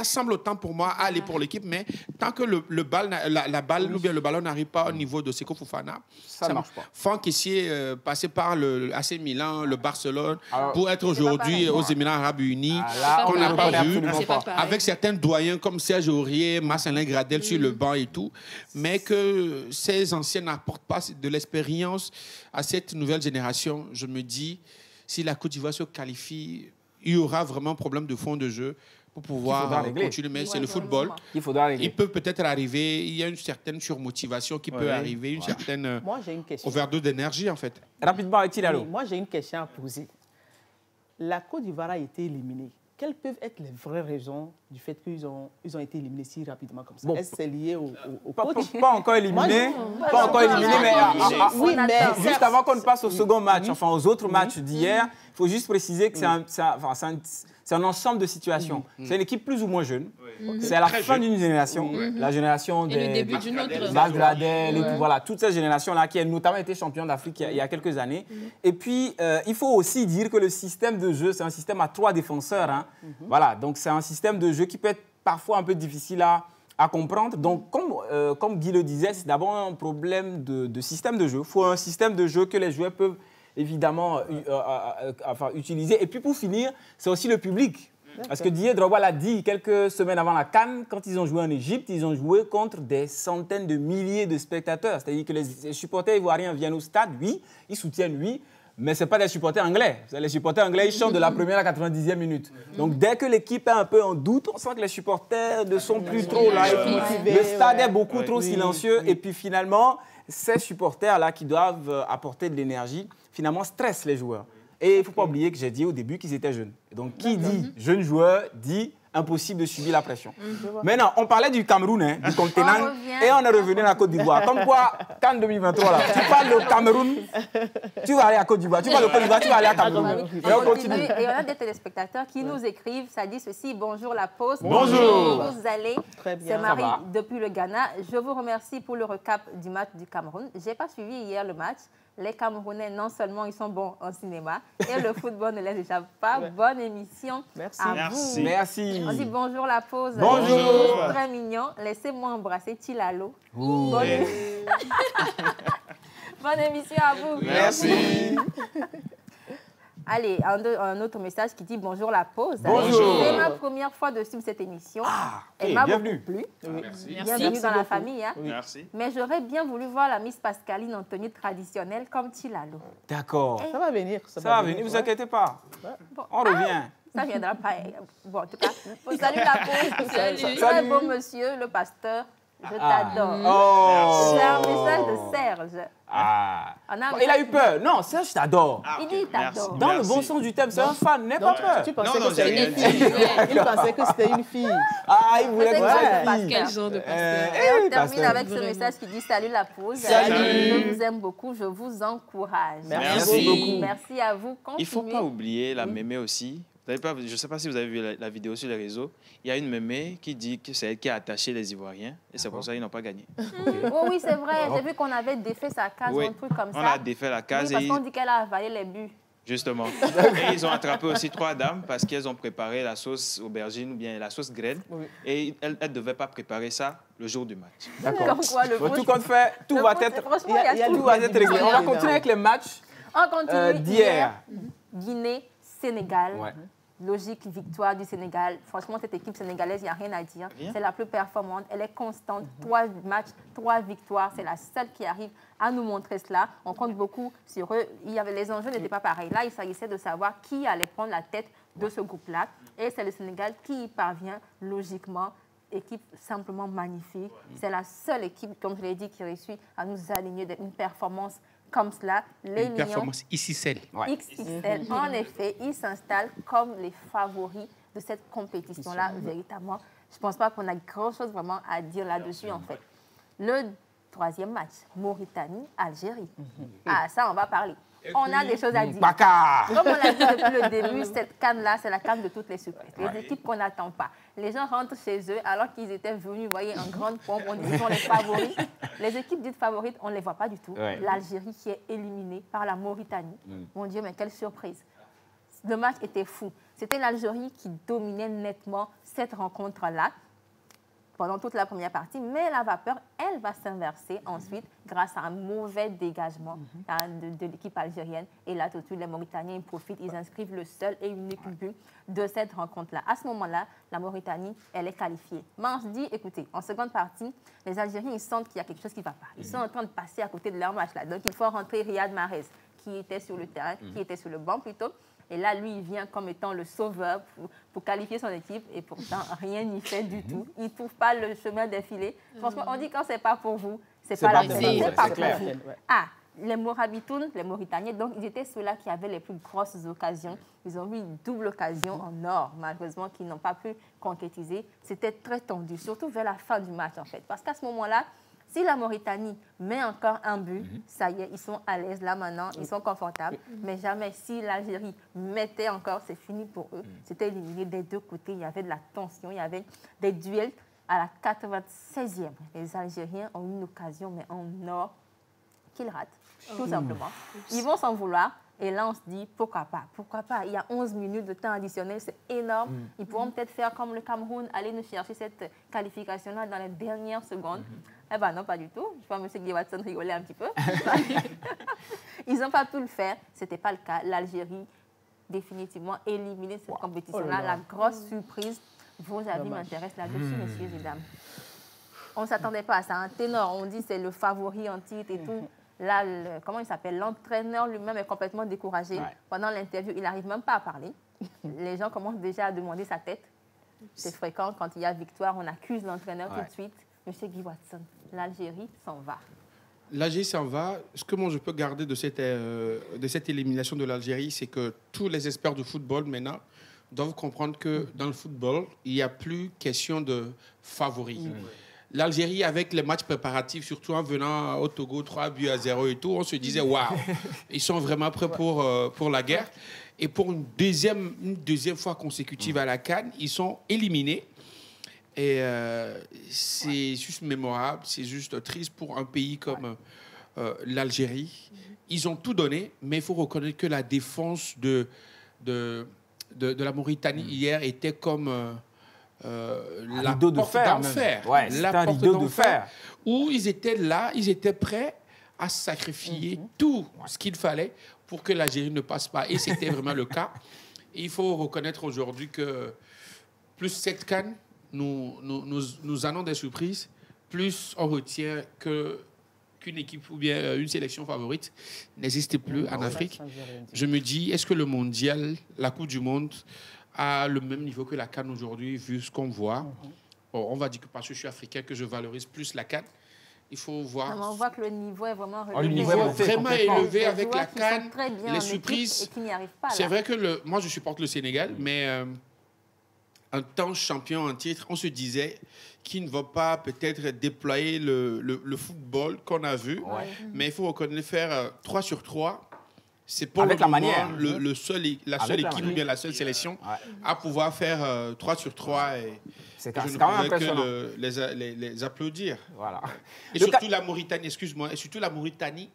semble autant pour moi aller pour l'équipe, mais tant que la balle ou bien le ballon n'arrive pas au niveau de Seko Fofana, ça ne marche pas. Franck Essier, passé par le AC Milan, le Barcelone, pour être aujourd'hui aux Émirats Arabes Unis, qu'on n'a pas vu, avec certains doyens comme Serge Aurier, Marcelin Gradel sur le banc et tout, mais que ces anciens n'apportent pas de l'expérience à cette nouvelle génération. Je me dis, si la Côte d'Ivoire se qualifie, il y aura vraiment un problème de fond de jeu pour pouvoir régler. continuer. Mais c'est le football. Il faudra régler. Il peut peut-être arriver, il y a une certaine surmotivation qui peut arriver, une certaine Moi, j'ai une question. overdose d'énergie, en fait. Rapidement, avec Oui, moi, j'ai une question à poser. La Côte d'Ivoire a été éliminée. Quelles peuvent être les vraies raisons du fait qu'ils ont été éliminés si rapidement comme ça? Bon. Est-ce que c'est lié au Pas coach? encore éliminé, Moi, pas encore éliminé, mais oui, mais juste avant qu'on ne passe au second match, enfin aux autres matchs d'hier, il faut juste préciser que c'est un ensemble de situations. C'est une équipe plus ou moins jeune. C'est à la fin d'une génération, la génération Et le des début d'une autre. Bagradel, et puis voilà, toute cette génération-là qui a notamment été champion d'Afrique il y a quelques années. Et puis, il faut aussi dire que le système de jeu, c'est un système à 3 défenseurs. Hein. Voilà, donc c'est un système de jeu qui peut être parfois un peu difficile à comprendre. Donc, comme Guy le disait, c'est d'abord un problème de système de jeu. Il faut un système de jeu que les joueurs peuvent évidemment utiliser. Et puis, pour finir, c'est aussi le public. Parce que Didier Drogba l'a dit quelques semaines avant la CAN, quand ils ont joué en Égypte, ils ont joué contre des centaines de milliers de spectateurs. C'est-à-dire que les supporters ivoiriens viennent au stade, oui, ils soutiennent, oui, mais ce n'est pas des supporters anglais. Les supporters anglais, ils chantent de la première à la 90e minute. Donc dès que l'équipe est un peu en doute, on sent que les supporters ne sont plus trop là. Le stade est beaucoup trop silencieux. Et puis finalement, ces supporters-là qui doivent apporter de l'énergie, finalement stressent les joueurs. Et il ne faut pas oublier que j'ai dit au début qu'ils étaient jeunes. Donc, qui dit jeune joueur dit impossible de subir la pression. Maintenant, on parlait du Cameroun, hein, du continent, et on est revenu à la Côte d'Ivoire. Comme quoi, CAN 2023, là, tu parles de Cameroun, tu vas aller à Côte d'Ivoire. Tu parles de Côte d'Ivoire, tu vas aller à Cameroun. Et on continue. Et on a des téléspectateurs qui nous écrivent, ça dit ceci: bonjour la pause. Bonjour. Vous allez. Très bien. C'est Marie depuis le Ghana. Je vous remercie pour le recap du match du Cameroun. Je n'ai pas suivi hier le match. Les Camerounais, non seulement ils sont bons en cinéma, et le football ne les échappe pas. Bonne émission à vous. Merci. On dit bonjour la pause. Bonjour. Très mignon. Laissez-moi embrasser Tilalo. Bonne émission à vous. Merci. Allez, un autre message qui dit bonjour la pause. Bonjour. C'est ma première fois de suivre cette émission. Elle m'a beaucoup plu. Merci. Bienvenue dans la famille. Hein. Merci. Mais j'aurais bien voulu voir la Miss Pascaline en tenue traditionnelle comme Tilalo. D'accord. Ça va venir. Ça va venir, ne vous inquiétez pas. Bon. On revient. Ça viendra pas. Bon, en tout cas, salut la pause. Salut. Très beau monsieur, le pasteur. Je t'adore. Oh. C'est un message de Serge. Il a eu peur. Non, Serge t'adore. Il dit il t'adore. Dans le bon sens du terme, c'est un fan, n'aie pas peur. Tu pensais que c'était une fille. Il pensait que c'était une fille. Ah, il voulait que Ouais. ça fille. Quel genre de pasteur? Et on termine pasteur. avec ce message qui dit salut la pause. Salut. Je vous aime beaucoup, je vous encourage. Merci beaucoup. Merci à vous. Il ne faut Continuez. pas oublier la mémé aussi. Vous avez pas, je ne sais pas si vous avez vu la vidéo sur les réseaux. Il y a une mémé qui dit que c'est elle qui a attaché les Ivoiriens et c'est pour ça qu'ils n'ont pas gagné. Oh oui, c'est vrai. J'ai vu qu'on avait défait sa case ou Oui. un truc comme ça. On a défait la case Oui, parce et qu'on dit qu'elle a avalé les buts. justement. Et ils ont attrapé aussi 3 dames parce qu'elles ont préparé la sauce aubergine ou bien la sauce graine. Et elles ne devaient pas préparer ça le jour du match. D'accord. Comme quoi, le Tout foot- compte fait, tout le va foot, être franchement, il y a tout va être réglé. On va continuer avec les matchs On continue. d'hier. Guinée, Sénégal. Ouais. Logique victoire du Sénégal. Franchement, cette équipe sénégalaise, il n'y a rien à dire. C'est la plus performante. Elle est constante. 3 matchs, 3 victoires. C'est la seule qui arrive à nous montrer cela. On compte beaucoup sur eux. Les enjeux n'étaient pas pareils. Là, il s'agissait de savoir qui allait prendre la tête de ce groupe-là. Et c'est le Sénégal qui y parvient logiquement. Équipe simplement magnifique. C'est la seule équipe, comme je l'ai dit, qui réussit à nous aligner d'une performance comme cela. Les Une Lions, performance ici celle. XXL. En effet, ils s'installent comme les favoris de cette compétition-là, véritablement. Je ne pense pas qu'on a grand-chose vraiment à dire là-dessus, en fait. Le 3e match, Mauritanie-Algérie. Ah, ça, on va parler. On a des choses à dire. Baka. Comme on l'a dit depuis le début, cette CAN-là, c'est la CAN de toutes les surprises. Les équipes qu'on n'attend pas. Les gens rentrent chez eux alors qu'ils étaient venus, vous voyez, en grande pompe, on dit qu'ils sont les favoris. Les équipes dites favorites, on ne les voit pas du tout. Ouais. L'Algérie qui est éliminée par la Mauritanie. Mon Dieu, mais quelle surprise. Le match était fou. C'était l'Algérie qui dominait nettement cette rencontre-là pendant toute la première partie, mais la vapeur, elle va s'inverser ensuite grâce à un mauvais dégagement de l'équipe algérienne. Et là, tout de suite, les Mauritaniens ils profitent, ils inscrivent le seul et unique but de cette rencontre-là. À ce moment-là, la Mauritanie, elle est qualifiée. Mais on se dit, écoutez, en seconde partie, les Algériens, ils sentent qu'il y a quelque chose qui ne va pas. Ils sont en train de passer à côté de leur match là. Donc, il faut rentrer Riyad Mahrez, qui était sur le terrain, qui était sur le banc plutôt. Et là, lui, il vient comme étant le sauveur pour qualifier son équipe. Et pourtant, rien n'y fait du tout. Il ne trouve pas le chemin défilé. Franchement, on dit quand ce n'est pas pour vous, c'est pas la peine. C'est pas pour vous. Ah, les Morabitounes, les Mauritaniens, donc ils étaient ceux-là qui avaient les plus grosses occasions. Ils ont eu une double occasion en or, malheureusement, qu'ils n'ont pas pu concrétiser. C'était très tendu, surtout vers la fin du match, en fait. Parce qu'à ce moment-là, si la Mauritanie met encore un but, ça y est, ils sont à l'aise là maintenant, ils sont confortables. Mais jamais, si l'Algérie mettait encore, c'est fini pour eux. C'était éliminé des deux côtés, il y avait de la tension, il y avait des duels. À la 96e, les Algériens ont eu une occasion, mais en or, qu'ils ratent, tout simplement. Ils vont s'en vouloir. Et là, on se dit, pourquoi pas? Pourquoi pas? Il y a 11 minutes de temps additionnel, c'est énorme. Ils pourront peut-être faire comme le Cameroun, aller nous chercher cette qualification-là dans les dernières secondes. Eh bien non, pas du tout. Je vois M. Guy Watson rigoler un petit peu. Ils n'ont pas pu le faire. Ce n'était pas le cas. L'Algérie, définitivement éliminée de cette compétition-là. La grosse surprise. Vos avis m'intéressent là-dessus, messieurs et dames. On ne s'attendait pas à ça. Un ténor, on dit c'est le favori en titre et tout. Là, comment il s'appelle? L'entraîneur lui-même est complètement découragé. Pendant l'interview, il n'arrive même pas à parler. Les gens commencent déjà à demander sa tête. C'est fréquent, quand il y a victoire, on accuse l'entraîneur tout de suite. Monsieur Guy Watson, l'Algérie s'en va. L'Algérie s'en va. Ce que moi je peux garder de cette élimination de l'Algérie, c'est que tous les experts du football maintenant doivent comprendre que dans le football, il n'y a plus question de favoris. L'Algérie, avec les matchs préparatifs, surtout en venant au Togo, 3-0 et tout, on se disait, waouh, ils sont vraiment prêts pour la guerre. Et pour une deuxième fois consécutive à la CAN, ils sont éliminés. Et c'est juste mémorable, c'est juste triste pour un pays comme l'Algérie. Ils ont tout donné, mais il faut reconnaître que la défense de la Mauritanie hier était comme... la rideau de porte fer. d'enfer. Ouais, la un porte rideau de fer. Où ils étaient là, ils étaient prêts à sacrifier tout ce qu'il fallait pour que l'Algérie ne passe pas. Et c'était vraiment le cas. Et il faut reconnaître aujourd'hui que plus cette CAN, nous allons des surprises, plus on retient qu'une équipe ou bien une sélection favorite n'existe plus en Afrique. Je me dis, est-ce que le mondial, la Coupe du Monde, à le même niveau que la CAN aujourd'hui, vu ce qu'on voit. Bon, on va dire que parce que je suis africain, que je valorise plus la CAN. Il faut voir... on voit que le niveau est vraiment relevé. Le niveau est vraiment élevé avec la CAN. Les surprises. C'est vrai que moi, je supporte le Sénégal, mais en tant que champion en titre, on se disait qu'il ne va pas peut-être déployer le football qu'on a vu. Mais il faut reconnaître faire 3 sur 3. C'est pour avec le moment, manière. la seule équipe ou bien la seule sélection à pouvoir faire 3 sur 3. Et c'est je ne quand même pouvais impressionnant. que les applaudir. Voilà. Et surtout la Mauritanie, excuse-moi, et surtout la Mauritanie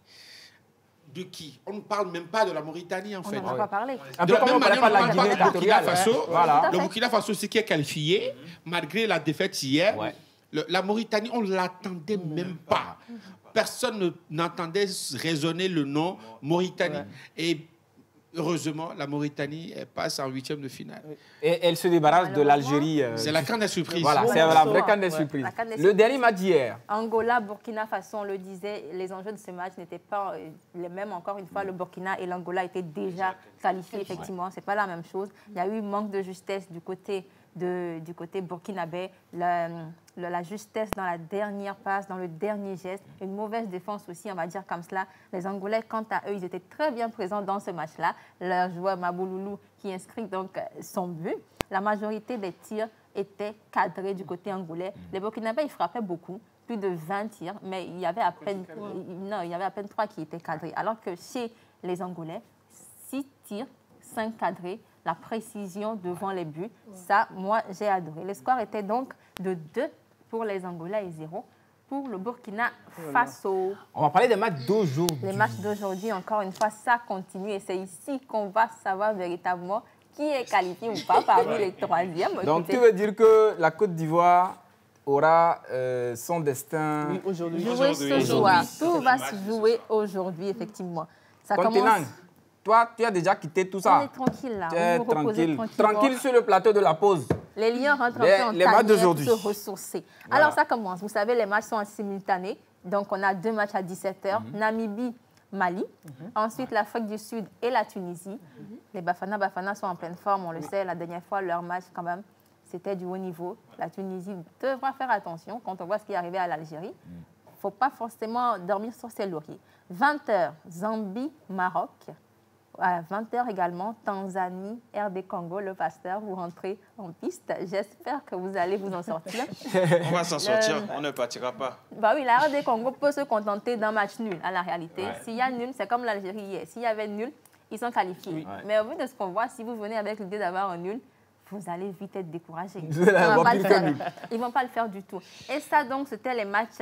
de qui? On ne parle même pas de la Mauritanie en fait. On n'en a pas parlé. De la même manière, on ne parle pas du Burkina Faso. Voilà. Le Burkina Faso, c'est qui est qualifié, malgré la défaite hier. La Mauritanie, on ne l'attendait même pas. Personne n'entendait résonner le nom Mauritanie. Et heureusement, la Mauritanie passe en 8e de finale. Et elle se débarrasse de l'Algérie. C'est la CAN des surprises. Voilà, c'est la vraie CAN des surprises. Le dernier match d'hier. Angola, Burkina Faso, on le disait, les enjeux de ce match n'étaient pas les mêmes. Encore une fois, le Burkina et l'Angola étaient déjà qualifiés, effectivement. Ce n'est pas la même chose. Il y a eu manque de justesse du côté burkinabé, la justesse dans la dernière passe, dans le dernier geste, une mauvaise défense aussi, on va dire comme cela. Les Angolais, quant à eux, ils étaient très bien présents dans ce match-là. Leur joueur Mabouloulou qui inscrit donc son but. La majorité des tirs étaient cadrés du côté angolais. Les Burkinabés, ils frappaient beaucoup, plus de 20 tirs, mais il y avait à peine 3 qui étaient cadrés. Alors que chez les Angolais, 6 tirs, 5 cadrés, la précision devant les buts. Ça, moi, j'ai adoré. Le score était donc de 2 pour les Angolais et 0 pour le Burkina Faso. On va parler des matchs d'aujourd'hui. Les matchs d'aujourd'hui, encore une fois, ça continue. Et c'est ici qu'on va savoir véritablement qui est qualifié ou pas parmi les troisièmes. Donc, tu veux dire que la Côte d'Ivoire aura son destin aujourd'hui. Ce soir. Tout va se jouer aujourd'hui, effectivement. Ça commence... Toi, tu as déjà quitté tout ça. On est tranquille là. Tu es tranquille sur le plateau de la pause. Les Lions rentrent un peu en tanière pour se ressourcer. Voilà. Alors ça commence. Vous savez, les matchs sont en simultané. Donc on a 2 matchs à 17h. Namibie, Mali. Ensuite l'Afrique du Sud et la Tunisie. Les Bafana sont en pleine forme, on le sait. La dernière fois, leur match, quand même, c'était du haut niveau. La Tunisie devra faire attention quand on voit ce qui est arrivé à l'Algérie. Il ne faut pas forcément dormir sur ses lauriers. 20h, Zambie, Maroc. À 20h également, Tanzanie, RD Congo, le pasteur, vous rentrez en piste. J'espère que vous allez vous en sortir. On va s'en sortir, on ne partira pas. Bah oui, la RD Congo peut se contenter d'un match nul, à la réalité. S'il y a nul, c'est comme l'Algérie hier. S'il y avait nul, ils sont qualifiés. Oui. Mais au vu de ce qu'on voit, si vous venez avec l'idée d'avoir un nul, vous allez vite être découragé. Ils ne vont pas le faire du tout. Et ça, donc, c'était les matchs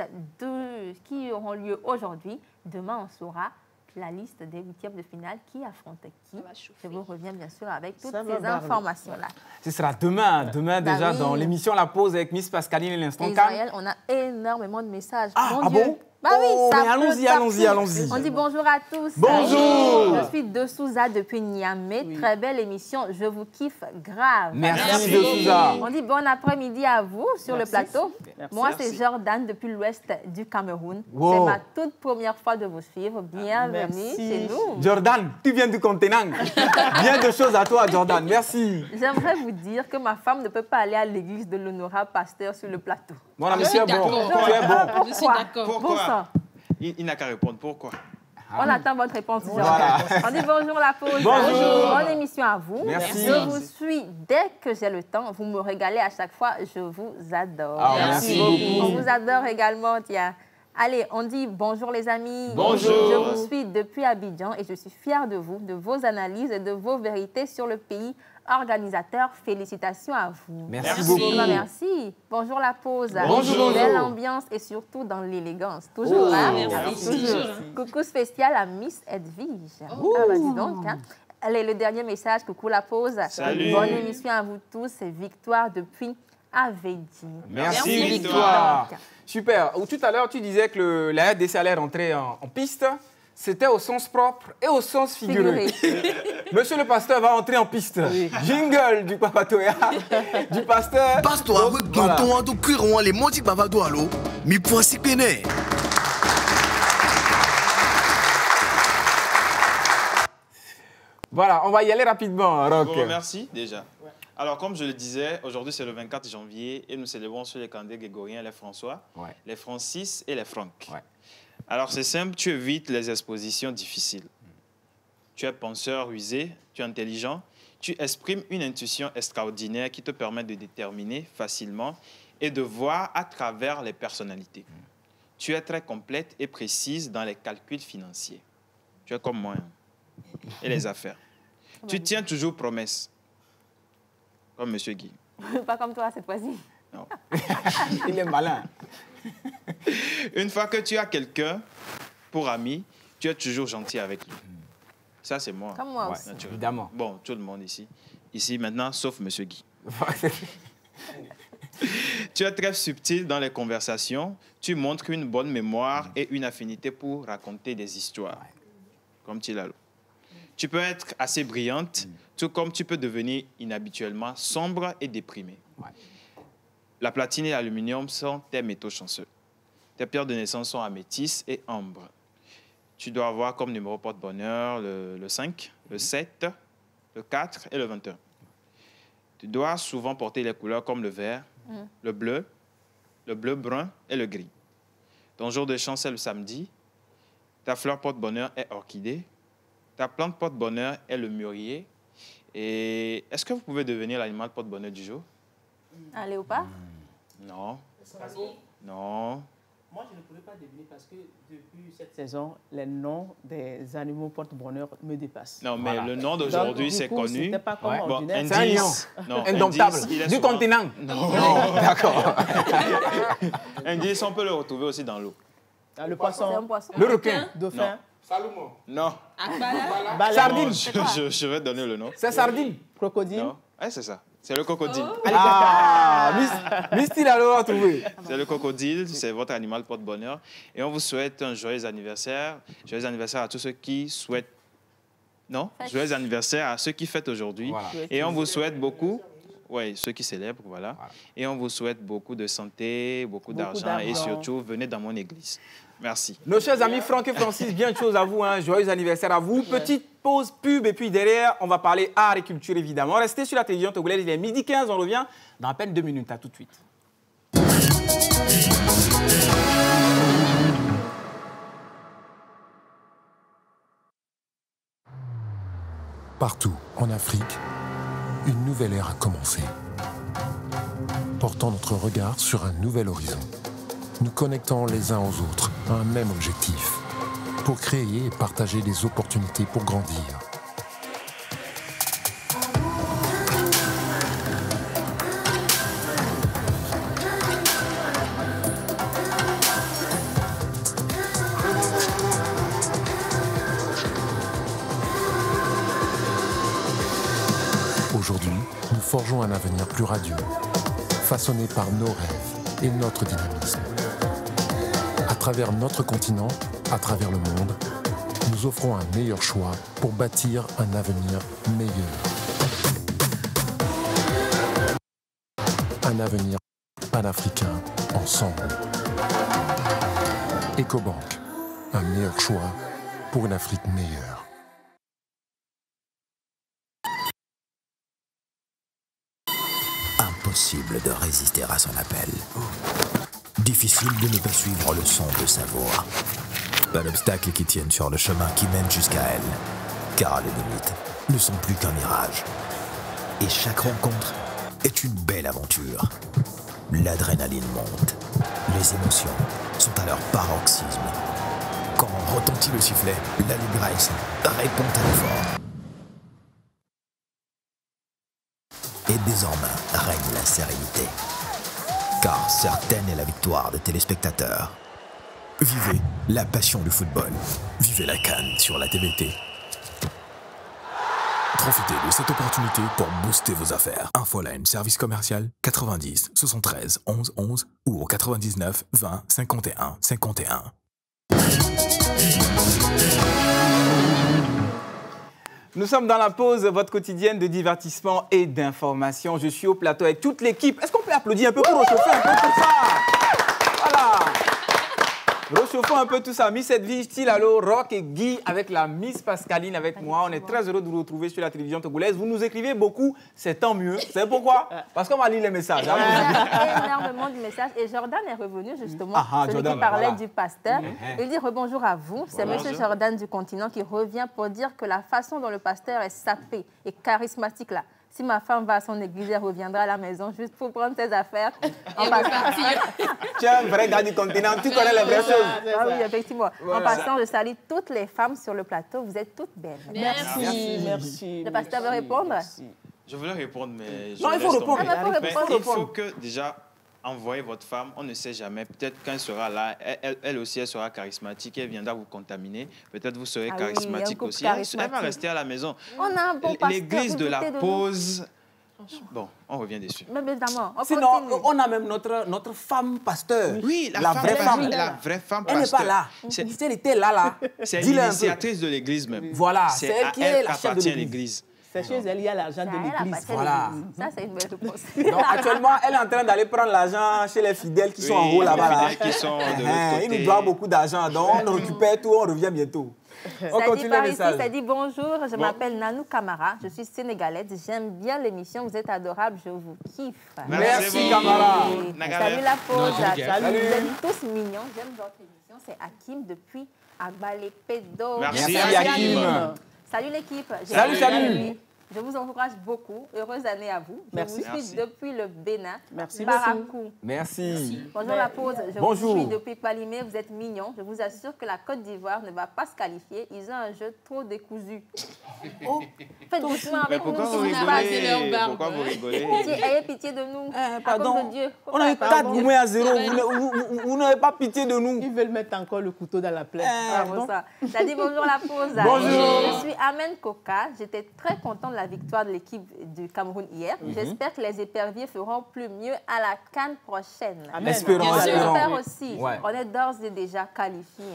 qui auront lieu aujourd'hui. Demain, on saura la liste des huitièmes de finale, qui affronte qui. Je vous reviens bien sûr avec toutes ces informations-là. Ce sera demain déjà dans l'émission La Pause avec Miss Pascaline et l'Instant Calme. Israël, on a énormément de messages. Ah bon? Bah oui, ça allons-y. On dit bonjour à tous. Bonjour. Je suis de Souza depuis Niamey. Oui. Très belle émission. Je vous kiffe grave. Merci de Souza. On dit bon après-midi à vous sur le plateau. Merci. Moi, c'est Jordan depuis l'ouest du Cameroun. Wow. C'est ma toute première fois de vous suivre. Bienvenue chez nous. Jordan, tu viens du continent. Bien de choses à toi, Jordan. Merci. J'aimerais vous dire que ma femme ne peut pas aller à l'église de l'honorable pasteur sur le plateau. Mon ami, c'est bon. Tu es bon. Je suis d'accord. Pourquoi? Il n'a qu'à répondre. Pourquoi? On attend votre réponse. Voilà. On dit bonjour La Pause. Bonjour. Bonne émission à vous. Merci. Je vous suis dès que j'ai le temps. Vous me régalez à chaque fois. Je vous adore. Merci beaucoup. On vous adore également, tiens. Allez, on dit bonjour les amis. Bonjour. Je vous suis depuis Abidjan et je suis fière de vous, de vos analyses et de vos vérités sur le pays organisateur. Félicitations à vous. Merci beaucoup. Merci. Bonjour La Pause. Bonjour. Belle ambiance et surtout dans l'élégance. Toujours. Merci. Toujours. Coucou spécial à Miss Edwige. Ah bah dis donc. Hein. Allez, le dernier message. Coucou La Pause. Salut. Bonne émission à vous tous. C'est Victoire depuis Avedi. Merci Victoire. Super. Tout à l'heure, tu disais que la RDC allait rentrer en piste. C'était au sens propre et au sens figuré. Monsieur le pasteur va entrer en piste. Oui. Jingle du Papatoya, du pasteur. Pasteur, voilà. Les motifs bavado allo, mi poissi pene. Voilà, on va y aller rapidement, Rock. Je vous remercie déjà. Ouais. Alors, comme je le disais, aujourd'hui c'est le 24 janvier et nous célébrons sur les calendriers grégoriens les François, les Francis et les Franck. Ouais. Alors, c'est simple, tu évites les expositions difficiles. Tu es penseur rusé, tu es intelligent, tu exprimes une intuition extraordinaire qui te permet de déterminer facilement et de voir à travers les personnalités. Tu es très complète et précise dans les calculs financiers. Tu es comme moi. Et les affaires. Tu tiens toujours promesse. Comme M. Guy. Pas comme toi cette fois-ci. Non. Il est malin. Une fois que tu as quelqu'un pour ami, tu es toujours gentil avec lui. Ça, c'est moi. Comme moi aussi. Évidemment. Bon, tout le monde ici. Ici, maintenant, sauf M. Guy. Tu es très subtil dans les conversations. Tu montres une bonne mémoire et une affinité pour raconter des histoires. Comme Tilalo. Tu peux être assez brillante, tout comme tu peux devenir inhabituellement sombre et déprimée. La platine et l'aluminium sont tes métaux chanceux. Tes pierres de naissance sont améthyste et ambre. Tu dois avoir comme numéro porte-bonheur le 5, le 7, le 4 et le 21. Tu dois souvent porter les couleurs comme le vert, le bleu brun et le gris. Ton jour de chance est le samedi. Ta fleur porte-bonheur est orchidée. Ta plante porte-bonheur est le mûrier. Et est-ce que vous pouvez devenir l'animal porte-bonheur du jour? Un léopard? Non. Non. Moi, je ne pourrais pas deviner parce que depuis cette saison, les noms des animaux porte-bonheur me dépassent. Non, mais le nom d'aujourd'hui, c'est connu. C'était pas comme ordinaire. C'est un lion. Non, indomptable. Du continent. Non. D'accord. Indice, on peut le retrouver aussi dans l'eau. Le poisson. Le requin. Dauphin. Salomon. Non. Sardine. Je vais donner le nom. C'est sardine. Crocodile. Non. Ouais, c'est ça. C'est le crocodile. Miss Tilalo a trouvé. C'est le crocodile, c'est votre animal porte-bonheur. Et on vous souhaite un joyeux anniversaire. Joyeux anniversaire à tous ceux qui souhaitent... Non, joyeux anniversaire à ceux qui fêtent aujourd'hui. Voilà. Et on vous souhaite beaucoup... ouais, ceux qui célèbrent, voilà. Et on vous souhaite beaucoup de santé, beaucoup d'argent et surtout, venez dans mon église. Merci. Nos chers amis Franck et Francis, bien de choses à vous, hein. Joyeux anniversaire à vous. Petite pause pub et puis derrière, on va parler art et culture évidemment. Restez sur la télévision togolaise, il est midi 15, on revient dans à peine 2 minutes. À tout de suite. Partout en Afrique, une nouvelle ère a commencé. Portant notre regard sur un nouvel horizon. Nous connectons les uns aux autres à un même objectif, pour créer et partager des opportunités pour grandir. Aujourd'hui, nous forgeons un avenir plus radieux, façonné par nos rêves et notre dynamisme. À travers notre continent, à travers le monde, nous offrons un meilleur choix pour bâtir un avenir meilleur. Un avenir panafricain ensemble. Ecobank, un meilleur choix pour une Afrique meilleure. Impossible de résister à son appel. Difficile de ne pas suivre le son de sa voix. Pas d'obstacles qui tiennent sur le chemin qui mène jusqu'à elle. Car les limites ne sont plus qu'un mirage. Et chaque rencontre est une belle aventure. L'adrénaline monte. Les émotions sont à leur paroxysme. Quand retentit le sifflet, l'allégresse répond à l'effort. Et désormais règne la sérénité. Car certaine est la victoire des téléspectateurs. Vivez la passion du football. Vivez la CAN sur la TVT. Profitez de cette opportunité pour booster vos affaires. Infoline, service commercial 90 73 11 11 ou au 99 20 51 51. Nous sommes dans la pause, votre quotidienne de divertissement et d'information. Je suis au plateau avec toute l'équipe. Est-ce qu'on peut applaudir un peu pour réchauffer un peu tout ça? Voilà. Réchauffons un peu tout ça. Miss Edwige, Tilalo, Rock et Guy avec la Miss Pascaline avec moi. On est très heureux de vous retrouver sur la télévision togolaise. Vous nous écrivez beaucoup, c'est tant mieux. Vous savez pourquoi? Parce qu'on va lire les messages. Énormément de messages. Et Jordan est revenu justement, celui Jordan, qui parlait voilà. du pasteur. Il dit rebonjour à vous. C'est monsieur Jordan du continent qui revient pour dire que la façon dont le pasteur est sapé et charismatique là. Si ma femme va à son église, elle reviendra à la maison juste pour prendre ses affaires. Tu es un vrai gars du continent, tu connais les vraies choses. Ah oui, effectivement. Voilà. En passant, je salue toutes les femmes sur le plateau. Vous êtes toutes belles. Merci. Le pasteur veut répondre? Je voulais répondre, mais je non, il faut répondre. Il faut que déjà envoyez votre femme. On ne sait jamais. Peut-être quand elle sera là, elle aussi, elle sera charismatique. Elle viendra vous contaminer. Peut-être vous serez charismatique aussi. Elle va rester à la maison. On a un bon pasteur. L'église de la pause. Bon, on revient dessus. Mais évidemment. Sinon, on a même notre femme pasteur. Oui, la vraie femme. La vraie femme pasteur. Elle n'est pas là. Si elle était là. C'est l'initiatrice de l'église même. Voilà, c'est elle qui est la chef de l'église. C'est chez elle, il y a l'argent de l'église. Voilà. Ça, c'est une belle réponse. Donc, actuellement, elle est en train d'aller prendre l'argent chez les fidèles qui sont en haut là-bas. Qui sont de l'autre côté. Ils nous doivent beaucoup d'argent, donc on récupère tout, on revient bientôt. On continue le message. Ça dit bonjour, je m'appelle Nanou Camara, je suis sénégalaise, j'aime bien l'émission, vous êtes adorable, je vous kiffe. Merci Camara. Salut la pause, salut. Vous êtes tous mignons, j'aime votre émission, c'est Hakim depuis Agbalé-Pédo. Merci Hakim. Salut l'équipe. Salut. Je vous encourage beaucoup. Heureuse année à vous. Merci. Je vous suis depuis le Bénin. Merci beaucoup. Merci. Bonjour la pause. Je Bonjour. vous suis depuis Palimé. Vous êtes mignons. Je vous assure que la Côte d'Ivoire ne va pas se qualifier. Ils ont un jeu trop décousu. Oh, faites doucement avec nous. Pourquoi vous rigolez? Pourquoi vous rigolez? Ayez pitié de nous. Pardon. De Dieu. On a eu 4 Goumé à 0. Vous n'avez pas pitié de nous. Ils veulent mettre encore le couteau dans la plaie. Ça dit bonjour la pause. Bonjour. Je suis Amen Koka. J'étais très contente de la victoire de l'équipe du Cameroun hier. J'espère que les éperviers feront plus mieux à la CAN prochaine. Espérons. J'espère aussi. Ouais. On est d'ores et déjà qualifiés.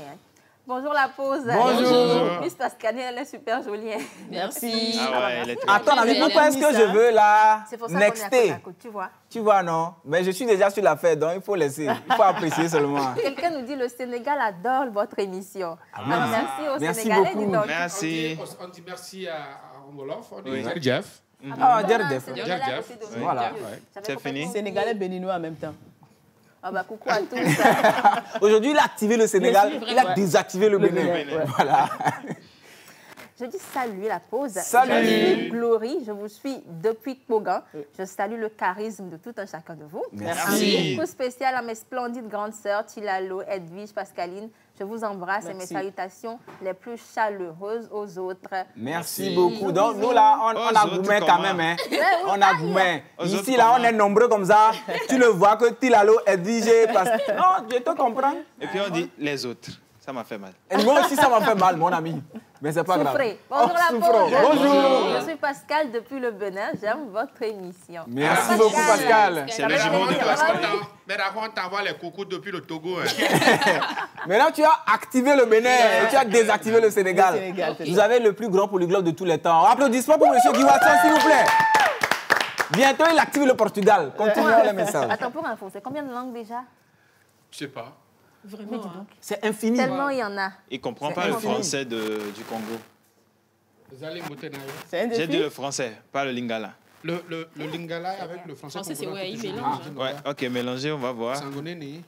Bonjour la pause. Bonjour. Miss Pascaline, elle est super jolie. Merci. Ah ouais, elle est très Attends, avec nous, qu'est-ce que je veux là? C'est pour ça qu'on est à côte Nexté. à côte, tu vois. Tu vois, non? Mais je suis déjà sur la fête, donc il faut laisser. Il faut apprécier seulement. Quelqu'un nous dit le Sénégal adore votre émission. Alors merci aux Merci Sénégalais, beaucoup. dis donc. Merci. On dit merci à Wolof, on dit Oui. Jeff. Ah, Voilà, Djerdef. c'est de là Jeff. à côté de nous. Voilà. Dieu. Ouais. J'avais C'est complètement fini. Sénégalais, béninois en même temps. Ah bah coucou à tous. Aujourd'hui, il a activé le Sénégal, Merci, il a ouais. désactivé le Bénin. Bénin, ouais. Voilà. Je dis salut la pause. Salut. Je suis Glory, je vous suis depuis Kogan. Je salue le charisme de tout un chacun de vous. Merci. Un coucou spécial à mes splendides grandes sœurs Tilalo, Edwige, Pascaline. Je vous embrasse et mes Merci. salutations les plus chaleureuses aux autres. Merci beaucoup. Donc, nous, là, on Aux a autres, gourmet quand comment? même. Hein. oui, On a gourmet. Aux autres, Ici, là, on comment? est nombreux comme ça. Tu le vois que Tilalo est digé. Parce... Non, je te comprends. Et puis on dit les autres. Ça m'a fait mal. Et moi aussi, ça m'a fait mal, mon ami. Mais c'est pas grave. Souffrez. Bonjour Oh, la souffrons. pause. Bonjour. Je suis Pascal depuis le Bénin. J'aime votre émission. Merci beaucoup, Pascal. C'est le jumeau de Pascal. Mais d'accord, on t'envoie les coucous depuis le Togo. Hein. Maintenant, tu as activé le Bénin et tu as désactivé le Sénégal. Le Sénégal, c'est Vous ça. avez le plus grand polyglotte de tous les temps. Applaudissements pour M. Guy Watson, s'il vous plaît. Bientôt, il active le Portugal. Continuons les messages. Attends, pour info, c'est combien de langues déjà? Je sais pas. Vraiment. hein. C'est infini. Tellement il y en a. Il comprend C'est pas le infini. français du Congo. Vous allez monter dans C'est un J'ai dit défi. le français, pas le lingala. le lingala avec le français. Français, c'est congolais, ouais, il toujours mélange, dire, Ouais, ok, mélangez, on va voir. Sangonéné.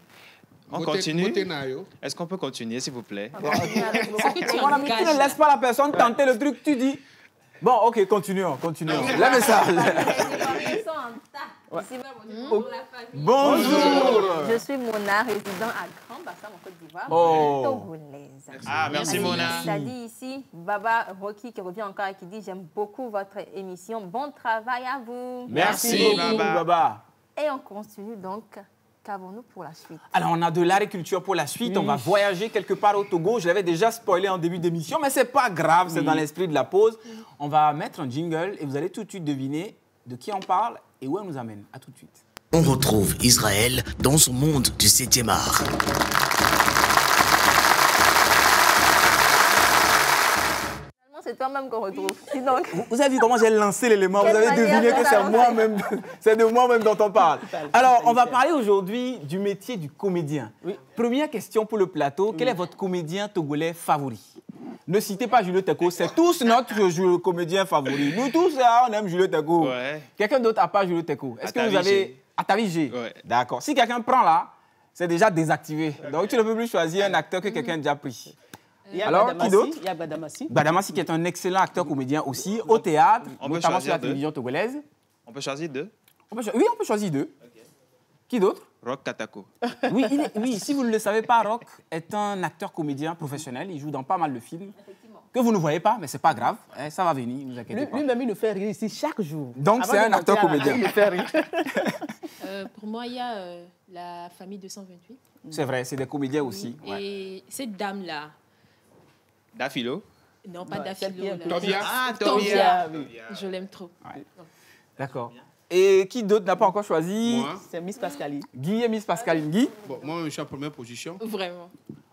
On Moté- continue. Motenayo. Est-ce qu'on peut continuer, s'il vous plaît? Mon ami, tu ne laisses pas la personne tenter le truc, tu dis. Bon, ok, continuons. Le message. Ils sont en tas. Ici même, on dit bonjour la famille. Bonjour. Je suis Mona, résident à Grand Bassam en Côte d'Ivoire, Oh. togolaise. Ah, merci Mona. Ça dit ici, Baba Rocky qui revient encore et qui dit j'aime beaucoup votre émission. Bon travail à vous. Merci beaucoup, Baba. Baba. Et on continue donc. Qu'avons-nous pour la suite? Alors, on a de l'agriculture pour la suite. On va voyager quelque part au Togo. Je l'avais déjà spoilé en début d'émission, mais c'est pas grave, c'est dans l'esprit de la pause. On va mettre un jingle et vous allez tout de suite deviner de qui on parle et où elle nous amène. À tout de suite. On retrouve Israël dans son monde du 7e art. Finalement, c'est toi-même qu'on retrouve. Dis donc. Vous avez vu comment j'ai lancé l'élément? Vous Quelle avez manière deviné de que c'est balancer. moi-même, c'est de moi-même dont on parle. Alors, on va parler aujourd'hui du métier du comédien. Première question pour le plateau. Quel est votre comédien togolais favori? Ne citez pas Julio Teko, c'est tous notre comédien favori. Nous tous, là, on aime Julio Teko. Ouais. Quelqu'un d'autre à part Julio Teko? Est-ce que vous Atavi avez... G. Atavi G. Ouais. D'accord. Si quelqu'un prend là, c'est déjà désactivé. Donc, tu ne peux plus choisir un acteur que quelqu'un a déjà pris. Il y a Alors, Badamassi, qui d'autre? Il y a Badamassi. Badamassi, qui est un excellent acteur-comédien aussi, au théâtre, On peut notamment sur choisir la deux. télévision togolaise. On peut choisir deux? Oui, on peut choisir deux. Qui d'autre? Rock Katako. Oui, oui, si vous ne le savez pas, Rock est un acteur-comédien professionnel. Il joue dans pas mal de films que vous ne voyez pas, mais c'est pas grave. Hein, ça va venir, ne vous inquiétez pas. Lui-même, il nous fait rire ici chaque jour. Donc, Avant c'est de un monter à la acteur-comédien. radio, Il nous fait rire. Pour moi, il y a la famille 228. C'est vrai, c'est des comédiens aussi. Ouais. Et cette dame-là, Dafilo. non, pas Ouais, celle qui est Dafilo. petite. Ah, Tobia. oui. Je l'aime trop. D'accord. Et qui d'autre n'a pas encore choisi? Moi, C'est Miss Pascaline. Guy et Miss Pascaline. Guy? bon, moi, je suis en première position. Vraiment.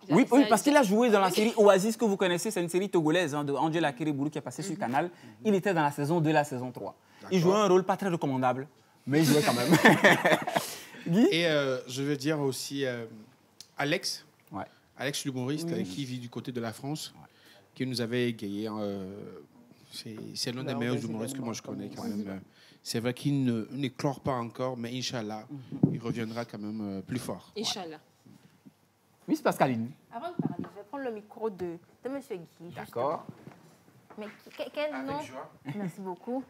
Oui, parce qu'il a joué dans la série Oasis que vous connaissez. C'est une série togolaise de Angela Kiriburu qui est passée sur Canal. Il était dans la saison 2, la saison 3. Il jouait un rôle pas très recommandable, mais il jouait quand même. Guy? Et je veux dire aussi Alex. Ouais. Alex l'humoriste qui vit du côté de la France, qui nous avait égayé. C'est l'un des meilleurs humoristes que moi je connais quand même. C'est vrai qu'il n'éclore pas encore, mais Inch'Allah, il reviendra quand même plus fort. Inch'Allah. Miss Pascaline. Avant de parler, je vais prendre le micro de M. Guy. D'accord. Mais quel nom? Merci beaucoup.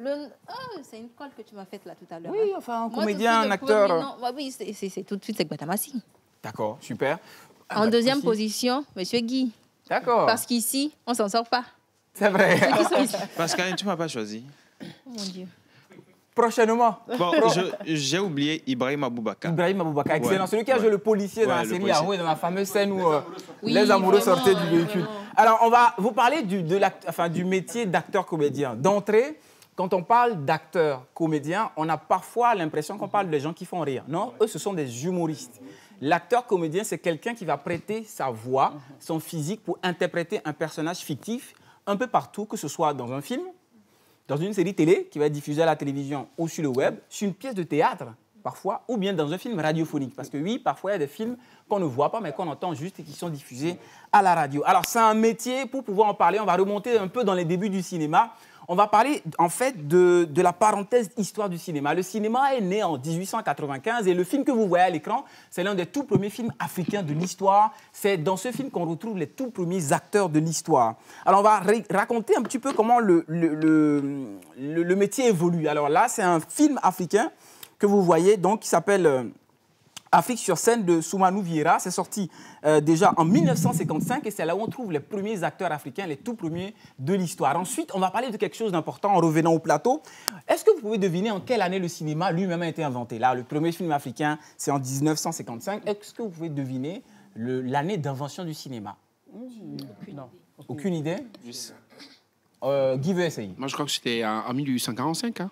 Oh, c'est une colle que tu m'as faite là tout à l'heure. Oui, hein. enfin, un Moi, tout de comédien, suite, un le acteur. premier nom- ouais, oui, c'est tout de suite, c'est Gbatamassi. D'accord, super. En deuxième Merci. position, M. Guy. D'accord. Parce qu'ici, on s'en sort pas. C'est vrai. Ceux qui sont ici. Pascal, tu m'as pas choisi. Oh mon Dieu. Prochainement. Bon, j'ai oublié Ibrahim Aboubakar. Ibrahim Aboubakar, excellent. Ouais. Celui qui a joué le policier dans Ouais, la le série policier. Arrow, dans la fameuse scène où Oui, les amoureux vraiment, sortaient du véhicule. Alors, on va vous parler du métier d'acteur-comédien. D'entrée, quand on parle d'acteur-comédien, on a parfois l'impression qu'on parle des gens qui font rire. Non, eux, ce sont des humoristes. L'acteur comédien, c'est quelqu'un qui va prêter sa voix, son physique pour interpréter un personnage fictif un peu partout, que ce soit dans un film, dans une série télé qui va être diffusée à la télévision ou sur le web, sur une pièce de théâtre parfois, ou bien dans un film radiophonique. Parce que oui, parfois il y a des films qu'on ne voit pas, mais qu'on entend juste et qui sont diffusés à la radio. Alors c'est un métier, pour pouvoir en parler, on va remonter un peu dans les débuts du cinéma. On va parler en fait de la parenthèse histoire du cinéma. Le cinéma est né en 1895 et le film que vous voyez à l'écran, c'est l'un des tout premiers films africains de l'histoire. C'est dans ce film qu'on retrouve les tout premiers acteurs de l'histoire. Alors on va raconter un petit peu comment le métier évolue. Alors là, c'est un film africain que vous voyez, donc, qui s'appelle Afrique sur scène de Soumanou Vieira. C'est sorti déjà en 1955 et c'est là où on trouve les premiers acteurs africains, les tout premiers de l'histoire. Ensuite, on va parler de quelque chose d'important en revenant au plateau. Est-ce que vous pouvez deviner en quelle année le cinéma lui-même a été inventé? Là, le premier film africain, c'est en 1955. Est-ce que vous pouvez deviner l'année d'invention du cinéma? Aucune idée? Guy veut essayer. Moi, je crois que c'était en 1845. Hein.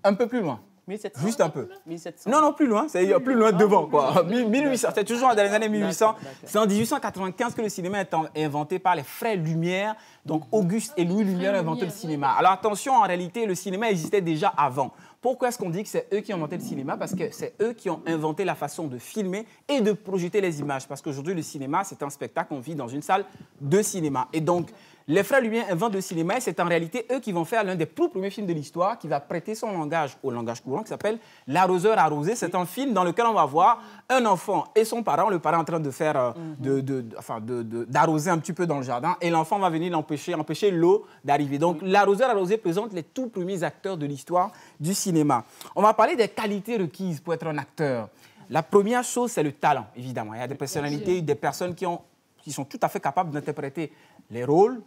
Un peu plus loin. 1700. Juste un peu. 1700. Non, plus loin. C'est plus loin devant, quoi. 1800. C'est toujours dans les années 1800. C'est en 1895 que le cinéma est inventé par les frères Lumière. Donc, Auguste et Louis Lumière ont inventé le cinéma. Alors, attention, en réalité, le cinéma existait déjà avant. Pourquoi est-ce qu'on dit que c'est eux qui ont inventé le cinéma? Parce que c'est eux qui ont inventé la façon de filmer et de projeter les images. Parce qu'aujourd'hui, le cinéma, c'est un spectacle qu'on vit dans une salle de cinéma. Et donc, les frères Lumière inventent le cinéma et c'est en réalité eux qui vont faire l'un des plus premiers films de l'histoire qui va prêter son langage au langage courant qui s'appelle L'arroseur arrosé. C'est un film dans lequel on va voir un enfant et son parent, le parent en train de faire, d'arroser un petit peu dans le jardin et l'enfant va venir empêcher l'eau d'arriver. Donc L'arroseur arrosé présente les tout premiers acteurs de l'histoire du cinéma. On va parler des qualités requises pour être un acteur. La première chose, c'est le talent, évidemment. Il y a des personnalités, des personnes qui sont tout à fait capables d'interpréter les rôles,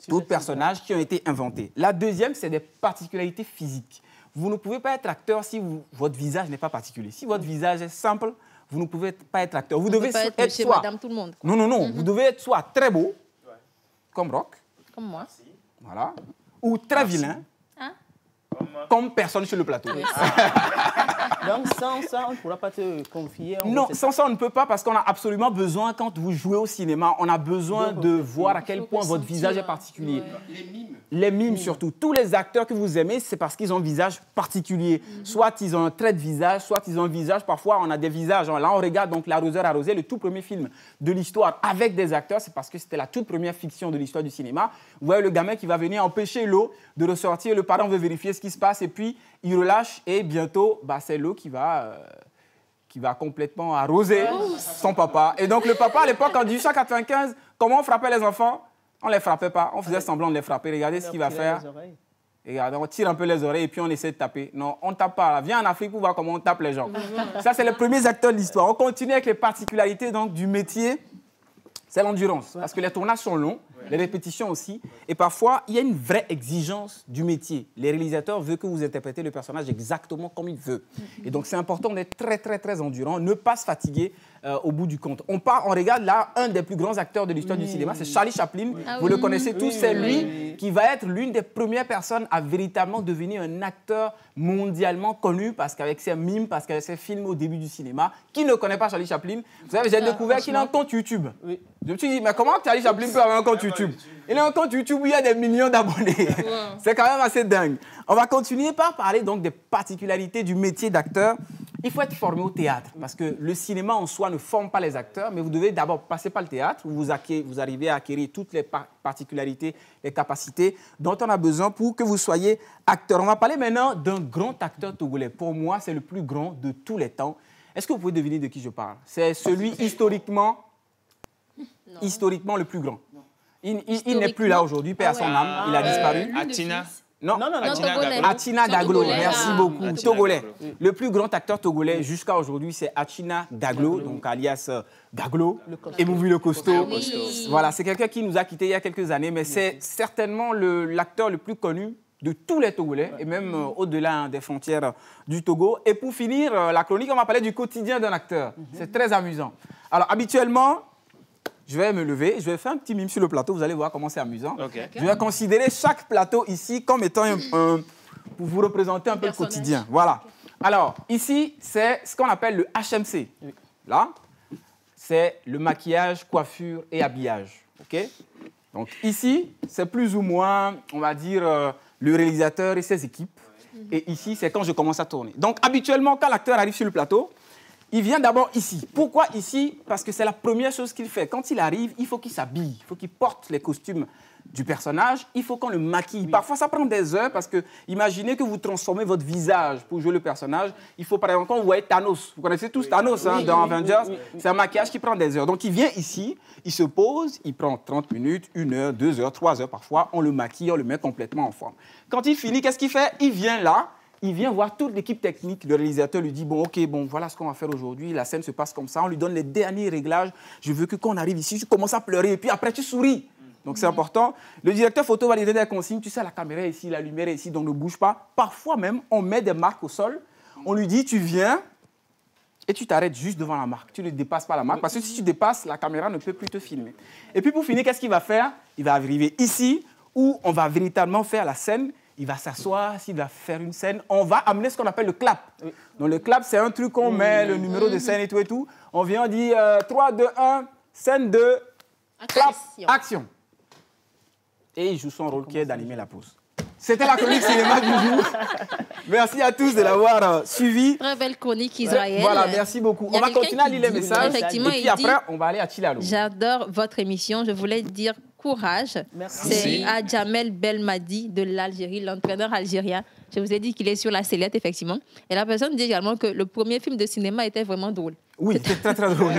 d'autres personnages qui ont été inventés. La deuxième, c'est des particularités physiques. Vous ne pouvez pas être acteur si votre visage n'est pas particulier. Si votre visage est simple, vous ne pouvez pas être acteur. Vous devez être monsieur, soit... madame, tout le monde. Non. Vous devez être soit très beau, comme Rock. Comme moi. Voilà. Ou très vilain. Comme personne sur le plateau. Donc, sans ça, on ne pourra pas te confier. Non, sans ça, on ne peut pas parce qu'on a absolument besoin, quand vous jouez au cinéma, on a besoin de voir à quel point votre visage est particulier. Ouais. Les mimes surtout. Tous les acteurs que vous aimez, c'est parce qu'ils ont un visage particulier. Soit ils ont un trait de visage, soit ils ont un visage. Parfois, on a des visages. Là, on regarde donc L'arroseur arrosé, le tout premier film de l'histoire avec des acteurs. C'est parce que c'était la toute première fiction de l'histoire du cinéma. Vous voyez le gamin qui va venir empêcher l'eau de ressortir. Le parent veut vérifier ce qui se passe et puis il relâche et bientôt, c'est l'eau qui va complètement arroser son papa. Et donc le papa, à l'époque, en 1895, comment on frappait les enfants? On ne les frappait pas, on faisait semblant de les frapper. Regardez ce qu'il va faire. Regardez, on tire un peu les oreilles et puis on essaie de taper. Non, on ne tape pas. Viens en Afrique pour voir comment on tape les gens. Ça, c'est les premiers acteurs de l'histoire. On continue avec les particularités donc, du métier. C'est l'endurance, parce que les tournages sont longs, les répétitions aussi, et parfois, il y a une vraie exigence du métier. Les réalisateurs veulent que vous interprétez le personnage exactement comme il veut. Et donc, c'est important d'être très, très, très endurant, ne pas se fatiguer au bout du compte. On regarde là, un des plus grands acteurs de l'histoire du cinéma, c'est Charlie Chaplin. Vous le connaissez tous, c'est lui qui va être l'une des premières personnes à véritablement devenir un acteur mondialement connu, parce qu'avec ses mimes, parce qu'avec ses films au début du cinéma, qui ne connaît pas Charlie Chaplin? Vous savez, j'ai découvert qu'il a un compte YouTube. Je me suis dit, mais comment Charlie Chaplin peut avoir un compte YouTube? Il a un compte YouTube où il y a des millions d'abonnés. C'est quand même assez dingue. On va continuer par parler donc des particularités du métier d'acteur. Il faut être formé au théâtre, parce que le cinéma en soi ne forme pas les acteurs, mais vous devez d'abord passer par le théâtre, où vous arrivez à acquérir toutes les particularités, les capacités dont on a besoin pour que vous soyez acteur. On va parler maintenant d'un grand acteur togolais. Pour moi, c'est le plus grand de tous les temps. Est-ce que vous pouvez deviner de qui je parle? C'est celui historiquement le plus grand. Il n'est plus là aujourd'hui, paix à son âme, il a disparu. Atina. Non, Atina Daglo, merci beaucoup. Togolais. Le plus grand acteur togolais jusqu'à aujourd'hui, c'est Atina Daglo, donc alias Daglo, Émouvi le Costaud. Voilà, c'est quelqu'un qui nous a quittés il y a quelques années, mais c'est certainement l'acteur le plus connu de tous les Togolais, et même au-delà des frontières du Togo. Et pour finir la chronique, on va parler du quotidien d'un acteur. C'est très amusant. Alors, habituellement, je vais me lever, je vais faire un petit mime sur le plateau, vous allez voir comment c'est amusant. Je vais considérer chaque plateau ici comme étant pour vous représenter un peu le quotidien. Voilà. Alors, ici, c'est ce qu'on appelle le HMC. Là, c'est le maquillage, coiffure et habillage. OK? Donc, ici, c'est plus ou moins, on va dire, le réalisateur et ses équipes. Et ici, c'est quand je commence à tourner. Donc, habituellement, quand l'acteur arrive sur le plateau, il vient d'abord ici. Pourquoi ici? Parce que c'est la première chose qu'il fait. Quand il arrive, il faut qu'il s'habille, il faut qu'il porte les costumes du personnage, il faut qu'on le maquille. Parfois, ça prend des heures parce que imaginez que vous transformez votre visage pour jouer le personnage. Il faut, par exemple, quand vous voyez Thanos, vous connaissez tous Thanos dans Avengers, c'est un maquillage qui prend des heures. Donc, il vient ici, il se pose, il prend 30 minutes, 1 heure, 2 heures, 3 heures parfois. On le maquille, on le met complètement en forme. Quand il finit, qu'est-ce qu'il fait? Il vient là. Il vient voir toute l'équipe technique. Le réalisateur lui dit, bon, OK, bon, voilà ce qu'on va faire aujourd'hui. La scène se passe comme ça. On lui donne les derniers réglages. Je veux que quand on arrive ici, tu commences à pleurer et puis après, tu souris. Donc, c'est important. Le directeur photo va lui donner des consignes. Tu sais, la caméra est ici, la lumière est ici, donc ne bouge pas. Parfois même, on met des marques au sol. On lui dit, tu viens et tu t'arrêtes juste devant la marque. Tu ne dépasses pas la marque parce que si tu dépasses, la caméra ne peut plus te filmer. Et puis, pour finir, qu'est-ce qu'il va faire? Il va arriver ici où on va véritablement faire la scène. Il va s'asseoir, s'il va faire une scène, on va amener ce qu'on appelle le clap. Donc le clap, c'est un truc qu'on met, le numéro de scène et tout et tout. On vient, on dit 3, 2, 1, scène 2, clap, action. Et il joue son rôle qui est d'animer la pause. C'était la chronique cinéma du jour. Merci à tous de l'avoir suivi. Très belle chronique israélienne. Voilà, merci beaucoup. On va continuer à lire les messages. Effectivement, et puis après, on va aller à Chilalo. J'adore votre émission. Je voulais dire courage. C'est à Jamel Belmadi de l'Algérie, l'entraîneur algérien. Je vous ai dit qu'il est sur la sellette, effectivement. Et la personne dit également que le premier film de cinéma était vraiment drôle. Oui, c'était très, très drôle.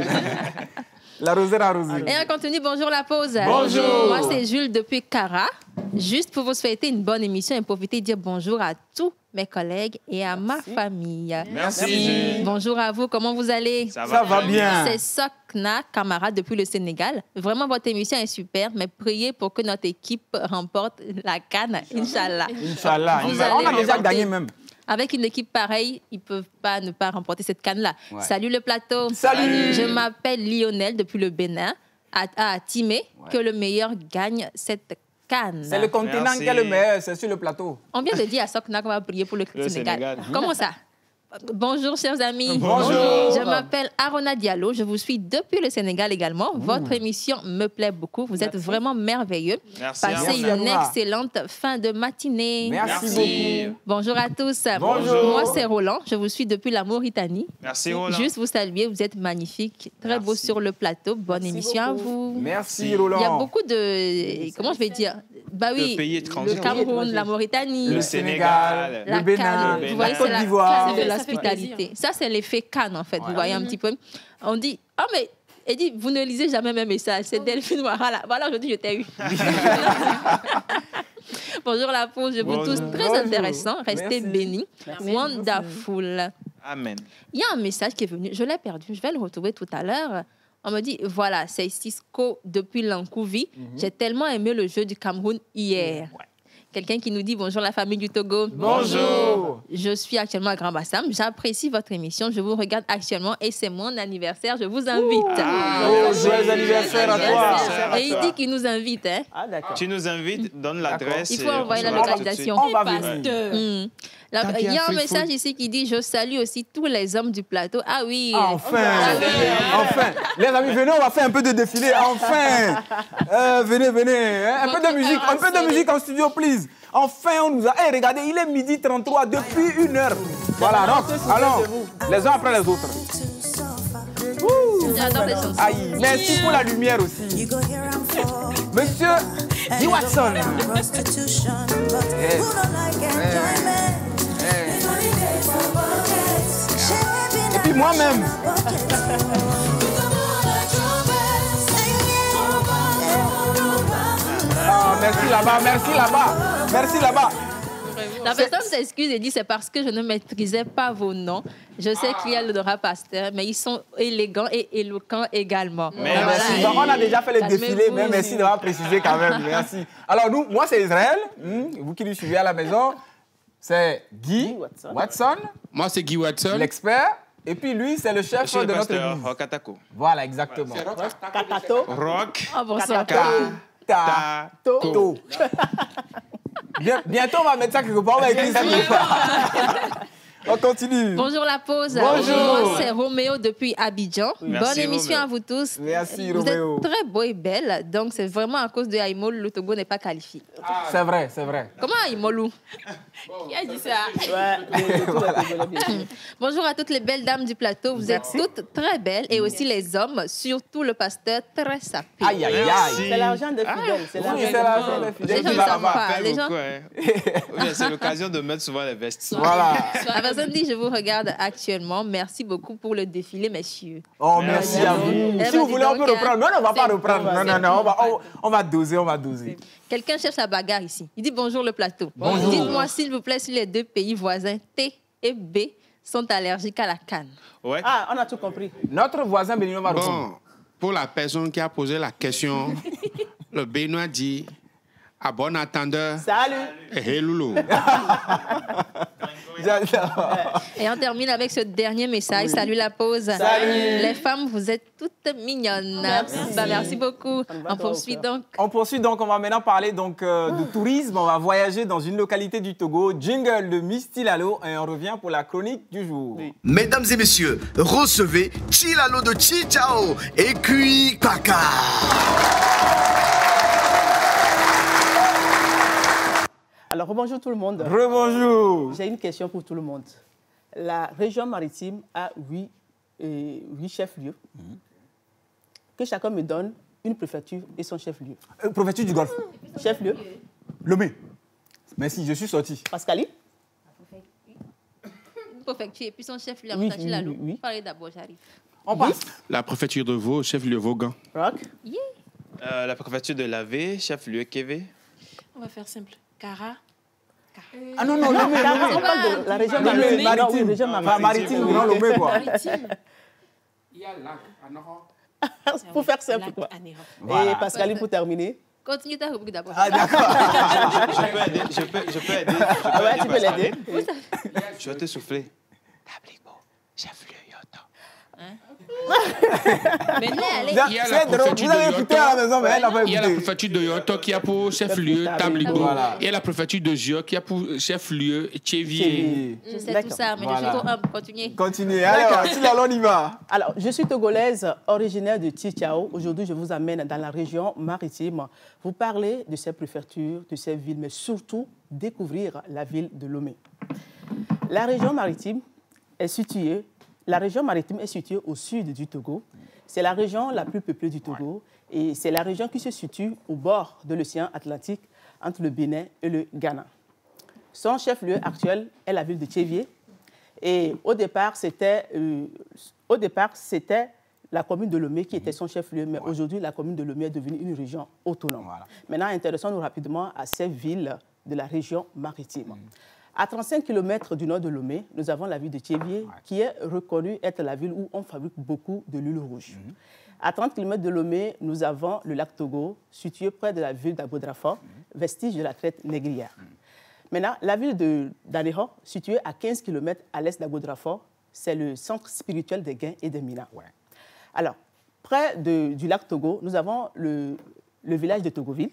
La rosée arrosée. Et on continue. Bonjour la pause. Bonjour. Moi, c'est Jules depuis Cara. Juste pour vous souhaiter une bonne émission et profiter de dire bonjour à tous mes collègues et à ma famille. Merci. Bonjour à vous. Comment vous allez? Ça va bien. C'est Sokna, camarade depuis le Sénégal. Vraiment, votre émission est super, mais priez pour que notre équipe remporte la CAN. Inch'Allah. Inch'Allah. On a déjà gagné même. Avec une équipe pareille, ils ne peuvent pas ne pas remporter cette canne-là. Ouais. Salut le plateau. Salut. Je m'appelle Lionel depuis le Bénin. À Timé, que le meilleur gagne cette canne. C'est le continent qui est le meilleur, c'est sur le plateau. On vient de dire à Sokna qu'on va prier pour le Sénégal. Comment ça? Bonjour, chers amis. Bonjour. Je m'appelle Arona Diallo. Je vous suis depuis le Sénégal également. Votre émission me plaît beaucoup. Vous êtes vraiment merveilleux. Merci. Passez une excellente fin de matinée. Merci beaucoup. Bonjour à tous. Bonjour. Moi, c'est Roland. Je vous suis depuis la Mauritanie. Merci, Roland. Juste vous saluer. Vous êtes magnifique. Très beau sur le plateau. Bonne émission à vous. Merci, Roland. Il y a beaucoup de... Comment je vais dire? Bah oui, De pays étrangers. le Cameroun, la Mauritanie, Le Sénégal, la le Bénin, Cannes. Vous voyez, la c'est Côte d'Ivoire. c'est de l'hospitalité. Ça, c'est l'effet Cannes, en fait. Vous voyez un petit peu. On dit, oh, mais Eddie, vous ne lisez jamais mes messages. C'est Delphine Ouahara. Voilà, aujourd'hui, je t'ai eu. Bonjour la pause, je vous tous très intéressant. Restez bénis. Wonderful. Amen. Il y a un message qui est venu, je l'ai perdu, je vais le retrouver tout à l'heure. On me dit, voilà, c'est Cisco depuis Lankouvi. J'ai tellement aimé le jeu du Cameroun hier. Quelqu'un qui nous dit bonjour la famille du Togo. Bonjour. Je suis actuellement à Grand Bassam. J'apprécie votre émission. Je vous regarde actuellement et c'est mon anniversaire. Je vous invite. Oh, joyeux anniversaire à toi. Et il dit qu'il nous invite. Hein. Ah, d'accord. Tu nous invites, donne l'adresse. Il faut envoyer la on va localisation. On va venir. Il y a un message ici qui dit je salue aussi tous les hommes du plateau. Ah oui. Enfin. Enfin. Les amis, venez, on va faire un peu de défilé. Enfin. Venez. Un peu de musique en studio, please. Enfin, on nous a... Hey, regardez, il est 12h33 depuis 1 heure. Voilà, donc, allons, les uns après les autres. J'adore les chansons. Aïe, merci pour la lumière aussi. Monsieur Guy Watson. Et puis moi-même. Oh, merci là-bas. La personne s'excuse et dit c'est parce que je ne maîtrisais pas vos noms. Je sais qu'il y a l'odorat pasteur, mais ils sont élégants et éloquents également. Merci. Voilà. On a déjà fait le défilé, mais merci d'avoir précisé quand même. Merci. Alors moi c'est Israël. Vous qui nous suivez à la maison, c'est Guy Watson. Moi, c'est Guy Watson. L'expert. Et puis lui, c'est le chef de notre église. Rock Atako. Voilà, exactement. Katato. Rock. Oh, bonsoir. Bientôt, on va mettre ça quelque part, on va écrire ça quelque part. On continue. Bonjour la pause. Bonjour. C'est Roméo depuis Abidjan. Oui. Bonne Merci, émission Roméo. à vous tous. Merci, vous Roméo. êtes très beau et belle. Donc c'est vraiment à cause de Aïmol, le Togo n'est pas qualifié. C'est vrai, c'est vrai. Comment Aïmolou? Qui a dit ça? Bonjour à toutes les belles dames du plateau. Vous êtes toutes très belles et aussi les hommes, surtout le pasteur très sapé. Aïe, aïe, aïe. C'est l'argent des fidèles. C'est l'argent des fidèles. Les gens ne savent pas. Les gens... C'est l'occasion de mettre souvent les vestes. Voilà. La personne dit, je vous regarde actuellement. Merci beaucoup pour le défilé, messieurs. Oh, merci à vous. Si vous voulez, on peut reprendre. Non, on ne va pas reprendre. Non, on va doser, on va doser. Quelqu'un cherche la bagarre ici. Il dit bonjour le plateau. Bonjour. Dites-moi s'il vous plaît si les deux pays voisins, T et B, sont allergiques à la canne. Ouais. Ah, on a tout compris. Notre voisin béninois va répondre. Bon, pour la personne qui a posé la question, le Béninois dit à bon attendeur. Salut. Hey, loulou. Et on termine avec ce dernier message. Salut la pause. Salut. Les femmes, vous êtes toutes mignonnes. Merci beaucoup. On poursuit donc. On poursuit donc, on va maintenant parler donc, du tourisme. On va voyager dans une localité du Togo. Jingle de Miss Tilalo et on revient pour la chronique du jour. Mesdames et messieurs, recevez Chilalo de Chichao et Kui Kaka. Alors, rebonjour tout le monde. Rebonjour. J'ai une question pour tout le monde. La région maritime a 8 chefs-lieux. Que chacun me donne une préfecture et son chef-lieu. Préfecture du Golfe. Chef-lieu. Lomé. Merci, je suis sorti. Pascali. Une préfecture et puis son chef-lieu. Oui. Parlez d'abord, j'arrive. On passe. La préfecture de Vaud, chef-lieu Vaughan. Rock. La préfecture de Lavé, chef-lieu Kévé. On va faire simple. Cara. Ah non, Lomé. On parle de la région maritime. Maritime. Région Maritime, non, Lomé, quoi. Il y a lac à Nord. Pour faire simple, quoi. Et Pascaline, pour terminer. Continue ta rubrique d'abord. Ah, d'accord. Je peux aider. Ouais, tu peux l'aider. Je vais te souffler. Tablibo, chef-lieu Yoto. Mais non, allez. Il y a la préfecture Vous avez écouté à la maison, mais elle n'a pas Il y a la écouté. préfecture de Yoto qui a pour chef-lieu Tablibo. Voilà. Il y a la préfecture de Gio qui a pour chef-lieu Tchévier. Je sais tout ça, mais je suis trop humble. Continuez. Continuez. Alors, Tilalo, on y va. Alors, je suis togolaise, originaire de Chichao. Aujourd'hui, je vous amène dans la région maritime. Vous parler de ces préfectures, de ces villes, mais surtout découvrir la ville de Lomé. La région maritime est située au sud du Togo. C'est la région la plus peuplée du Togo et c'est la région qui se situe au bord de l'océan Atlantique entre le Bénin et le Ghana. Son chef-lieu actuel est la ville de Tchévié et au départ, c'était la commune de Lomé qui était son chef-lieu, mais aujourd'hui, la commune de Lomé est devenue une région autonome. Voilà. Maintenant, intéressons-nous rapidement à ces villes de la région maritime. À 35 km du nord de Lomé, nous avons la ville de Tchévié, qui est reconnue être la ville où on fabrique beaucoup de l'huile rouge. À 30 km de Lomé, nous avons le lac Togo, situé près de la ville d'Agodrafa, vestige de la traite négrière. Maintenant, la ville d'Aného, située à 15 km à l'est d'Agodrafa, c'est le centre spirituel des Guins et des Minas. Alors, près du lac Togo, nous avons le village de Togoville,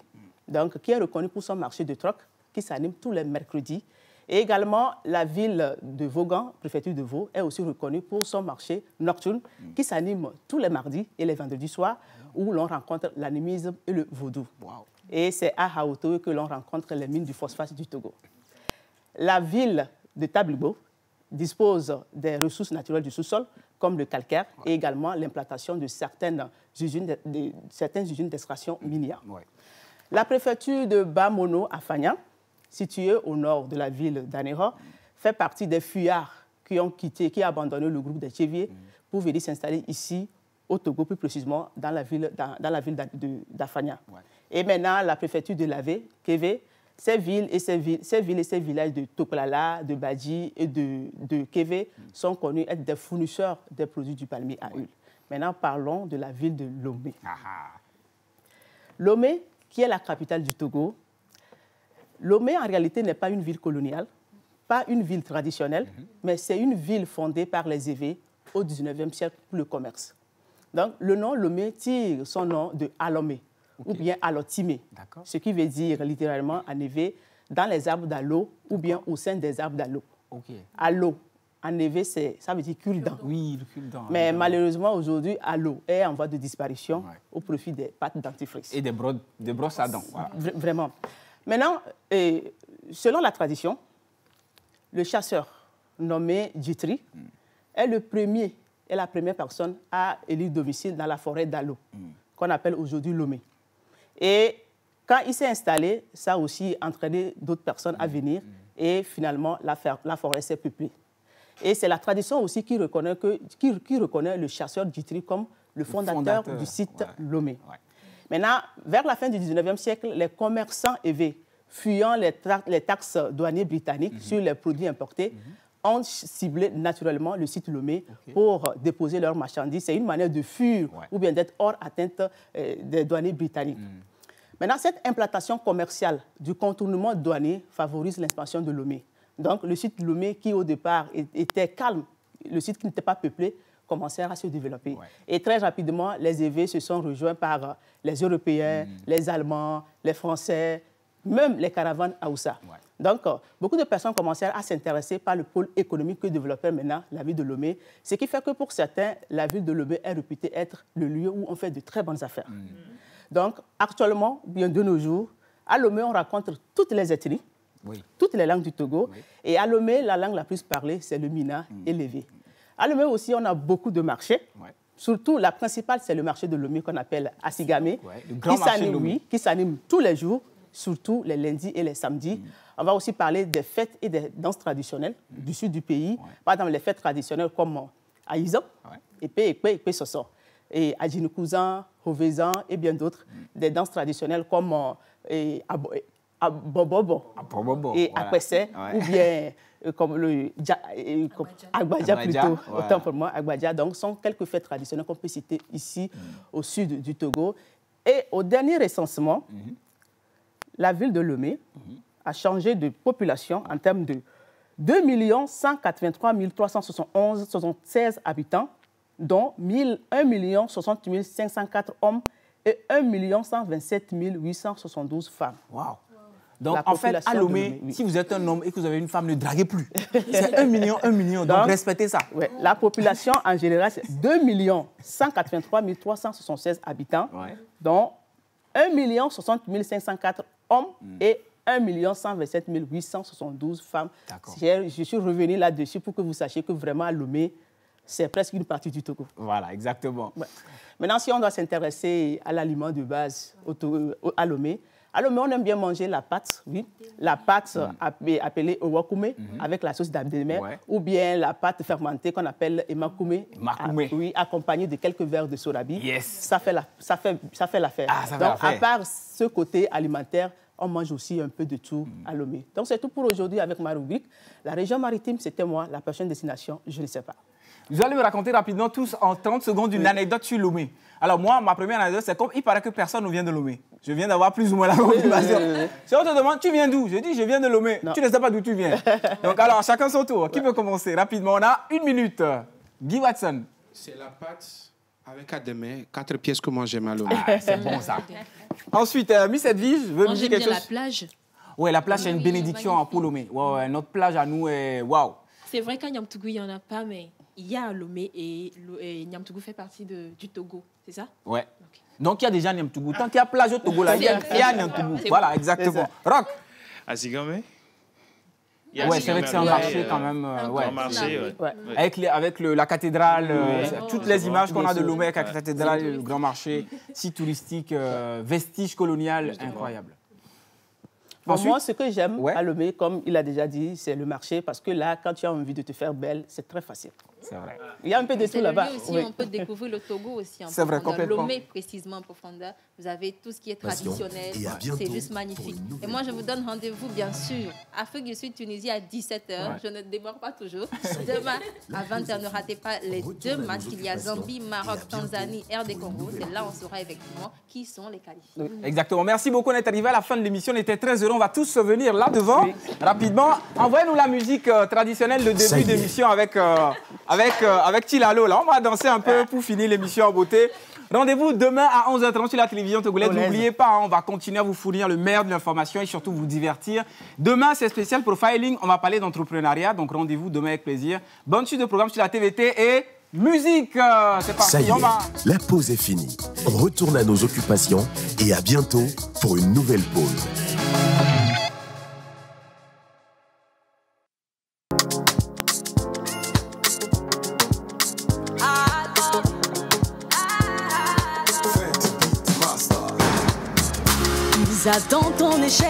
donc, qui est reconnu pour son marché de troc, qui s'anime tous les mercredis. Et également, la ville de Vaughan, préfecture de Vaud, est aussi reconnue pour son marché nocturne qui s'anime tous les mardis et les vendredis soirs où l'on rencontre l'animisme et le vaudou. Wow. Et c'est à Haoto que l'on rencontre les mines du phosphate du Togo. La ville de Tablibo dispose des ressources naturelles du sous-sol, comme le calcaire et également l'implantation de certaines usines d'extraction minière. La préfecture de Bamono à Fagnan, située au nord de la ville d'Aného, fait partie des fuyards qui ont abandonné le groupe des Tchéviers pour venir s'installer ici, au Togo, plus précisément dans la ville d'Afagnan. Et maintenant, la préfecture de Lavé, Kévé, ces villes et ces villages de Tokolala, de Badji et de Kévé sont connus être des fournisseurs des produits du palmier à huile. Maintenant, parlons de la ville de Lomé. Lomé, qui est la capitale du Togo. Lomé, en réalité, n'est pas une ville coloniale, pas une ville traditionnelle, mais c'est une ville fondée par les évêques au XIXe siècle pour le commerce. Donc, le nom Lomé tire son nom de Alomé, ou bien Alotimé, ce qui veut dire littéralement, en effet, dans les arbres d'aloe ou bien au sein des arbres d'aloe. Alo, en Evé, ça veut dire cure-dent. Oui, le cure-dent. Mais malheureusement, aujourd'hui, Alo est en voie de disparition au profit des pâtes dentifrice. Et des brosses à dents. Voilà. Vraiment. Maintenant, selon la tradition, le chasseur nommé Djitri est la première personne à élire domicile dans la forêt d'Alo, qu'on appelle aujourd'hui Lomé. Et quand il s'est installé, ça a aussi entraîné d'autres personnes à venir. Et finalement, la forêt s'est peuplée. Et c'est la tradition aussi qui reconnaît le chasseur Djitri comme le fondateur du site Lomé. Ouais. Maintenant, vers la fin du 19e siècle, les commerçants évés, fuyant les taxes douanières britanniques sur les produits importés, ont ciblé naturellement le site Lomé pour déposer leurs marchandises. C'est une manière de fuir ou bien d'être hors atteinte des douaniers britanniques. Maintenant, cette implantation commerciale du contournement douanier favorise l'expansion de Lomé. Donc, le site Lomé, qui au départ était calme, le site qui n'était pas peuplé, commençait à se développer. Ouais. Et très rapidement, les évés se sont rejoints par les Européens, les Allemands, les Français, même les caravanes Haoussa. Ouais. Donc, beaucoup de personnes commencèrent à s'intéresser par le pôle économique que développait maintenant la ville de Lomé, ce qui fait que pour certains, la ville de Lomé est réputée être le lieu où on fait de très bonnes affaires. Donc, actuellement, bien de nos jours, à Lomé, on rencontre toutes les ethnies, toutes les langues du Togo. Et à Lomé, la langue la plus parlée, c'est le Mina et l'Évé. À Lomé aussi, on a beaucoup de marchés. Surtout, la principale, c'est le marché de Lomé qu'on appelle Asigame, qui s'anime tous les jours, surtout les lundis et les samedis. On va aussi parler des fêtes et des danses traditionnelles du sud du pays. Par exemple, les fêtes traditionnelles comme Aïzan, Épé, Soso, et Adjinoukouzan, Hovezan et bien d'autres. Des danses traditionnelles comme Abobobo et Akwese, ou bien comme le Agbadja plutôt, autant pour moi, Agbadja. Donc, sont quelques fêtes traditionnelles qu'on peut citer ici au sud du Togo. Et au dernier recensement, la ville de Lomé a changé de population en termes de 2 183 371 habitants, dont 1 068 504 hommes et 1 127 872 femmes. Wow. Donc, en fait, à Lomé, si vous êtes un homme et que vous avez une femme, ne draguez plus. C'est 1 million. Donc, respectez ça. Ouais, la population, en général, c'est 2 183 376 habitants, dont 1 060 504 hommes et 1 127 872 femmes. Je suis revenu là-dessus pour que vous sachiez que vraiment, à Lomé, c'est presque une partie du Togo. Voilà, exactement. Ouais. Maintenant, si on doit s'intéresser à l'aliment de base à Lomé, on aime bien manger la pâte, la pâte appelée owakume avec la sauce d'abdémer, ou bien la pâte fermentée qu'on appelle emakume, accompagnée de quelques verres de sorabi. Yes. Ça fait l'affaire. Donc, à part ce côté alimentaire, on mange aussi un peu de tout à Lomé. Donc, c'est tout pour aujourd'hui avec ma rubrique. La région maritime, c'était moi. La prochaine destination, je ne sais pas. Vous allez me raconter rapidement tous en 30 secondes une anecdote sur Lomé. Alors moi, ma première anecdote, c'est comme il paraît que personne ne vient de Lomé. Je viens d'avoir plus ou moins la confirmation. Si on te demande, tu viens d'où? Je dis, je viens de Lomé. Non. Tu ne sais pas d'où tu viens. Donc alors, chacun son tour. Qui peut commencer rapidement? On a 1 minute. Guy Watson. C'est la pâte avec Ademé, 4 pièces que moi j'aime à Lomé. C'est bon ça. Ensuite, Miss Edwige, je veux me dire quelque chose. La plage. Oui, la plage, c'est une bénédiction pour Lomé. Ouais, notre plage à nous est waouh. C'est vrai qu'à Niamtougou, il n'y en a pas, mais il y a Lomé et Niamtougou fait partie du Togo, c'est ça? Ouais. Okay. Donc il y a déjà Niamtougou. Tant qu'il y a plage au Togo, là, il y a Niamtougou. Voilà, exactement. Rock. Asigame. Ouais, c'est vrai que c'est un marché quand même. Un marché, Avec la cathédrale, toutes les images qu'on a de Lomé avec la cathédrale, le grand marché, site touristique, vestige colonial, incroyable. Moi, ce que j'aime à Lomé, comme il a déjà dit, c'est le marché, parce que là, quand tu as envie de te faire belle, c'est très facile. C'est vrai. Il y a un peu de tout là-bas. On peut découvrir le Togo aussi en profondeur. Vrai, complètement. Lomé, précisément en profondeur. Vous avez tout ce qui est traditionnel. C'est juste magnifique. Et moi, je vous donne rendez-vous, bien sûr, Afrique du Sud, Tunisie à 17h. Je ne démords pas toujours. Demain, à 20h, ne ratez pas les 2 matchs qu'il y a Zambie, Maroc, Tanzanie, RD Congo. C'est là on saura effectivement qui sont les qualifiés. Exactement. Merci beaucoup. On est arrivé à la fin de l'émission. On était très heureux. On va tous se venir là devant. Rapidement, envoyez-nous la musique traditionnelle de début d'émission avec Tilalo. Là, on va danser un peu pour finir l'émission en beauté. Rendez-vous demain à 11h30 sur la télévision togolaise. N'oubliez pas, on va continuer à vous fournir le meilleur de l'information et surtout vous divertir. Demain, c'est spécial profiling. On va parler d'entrepreneuriat. Donc, rendez-vous demain avec plaisir. Bonne suite de programme sur la TVT et musique. C'est parti. Ça y est, la pause est finie. On retourne à nos occupations et à bientôt pour une nouvelle pause. Ils attendent ton échec.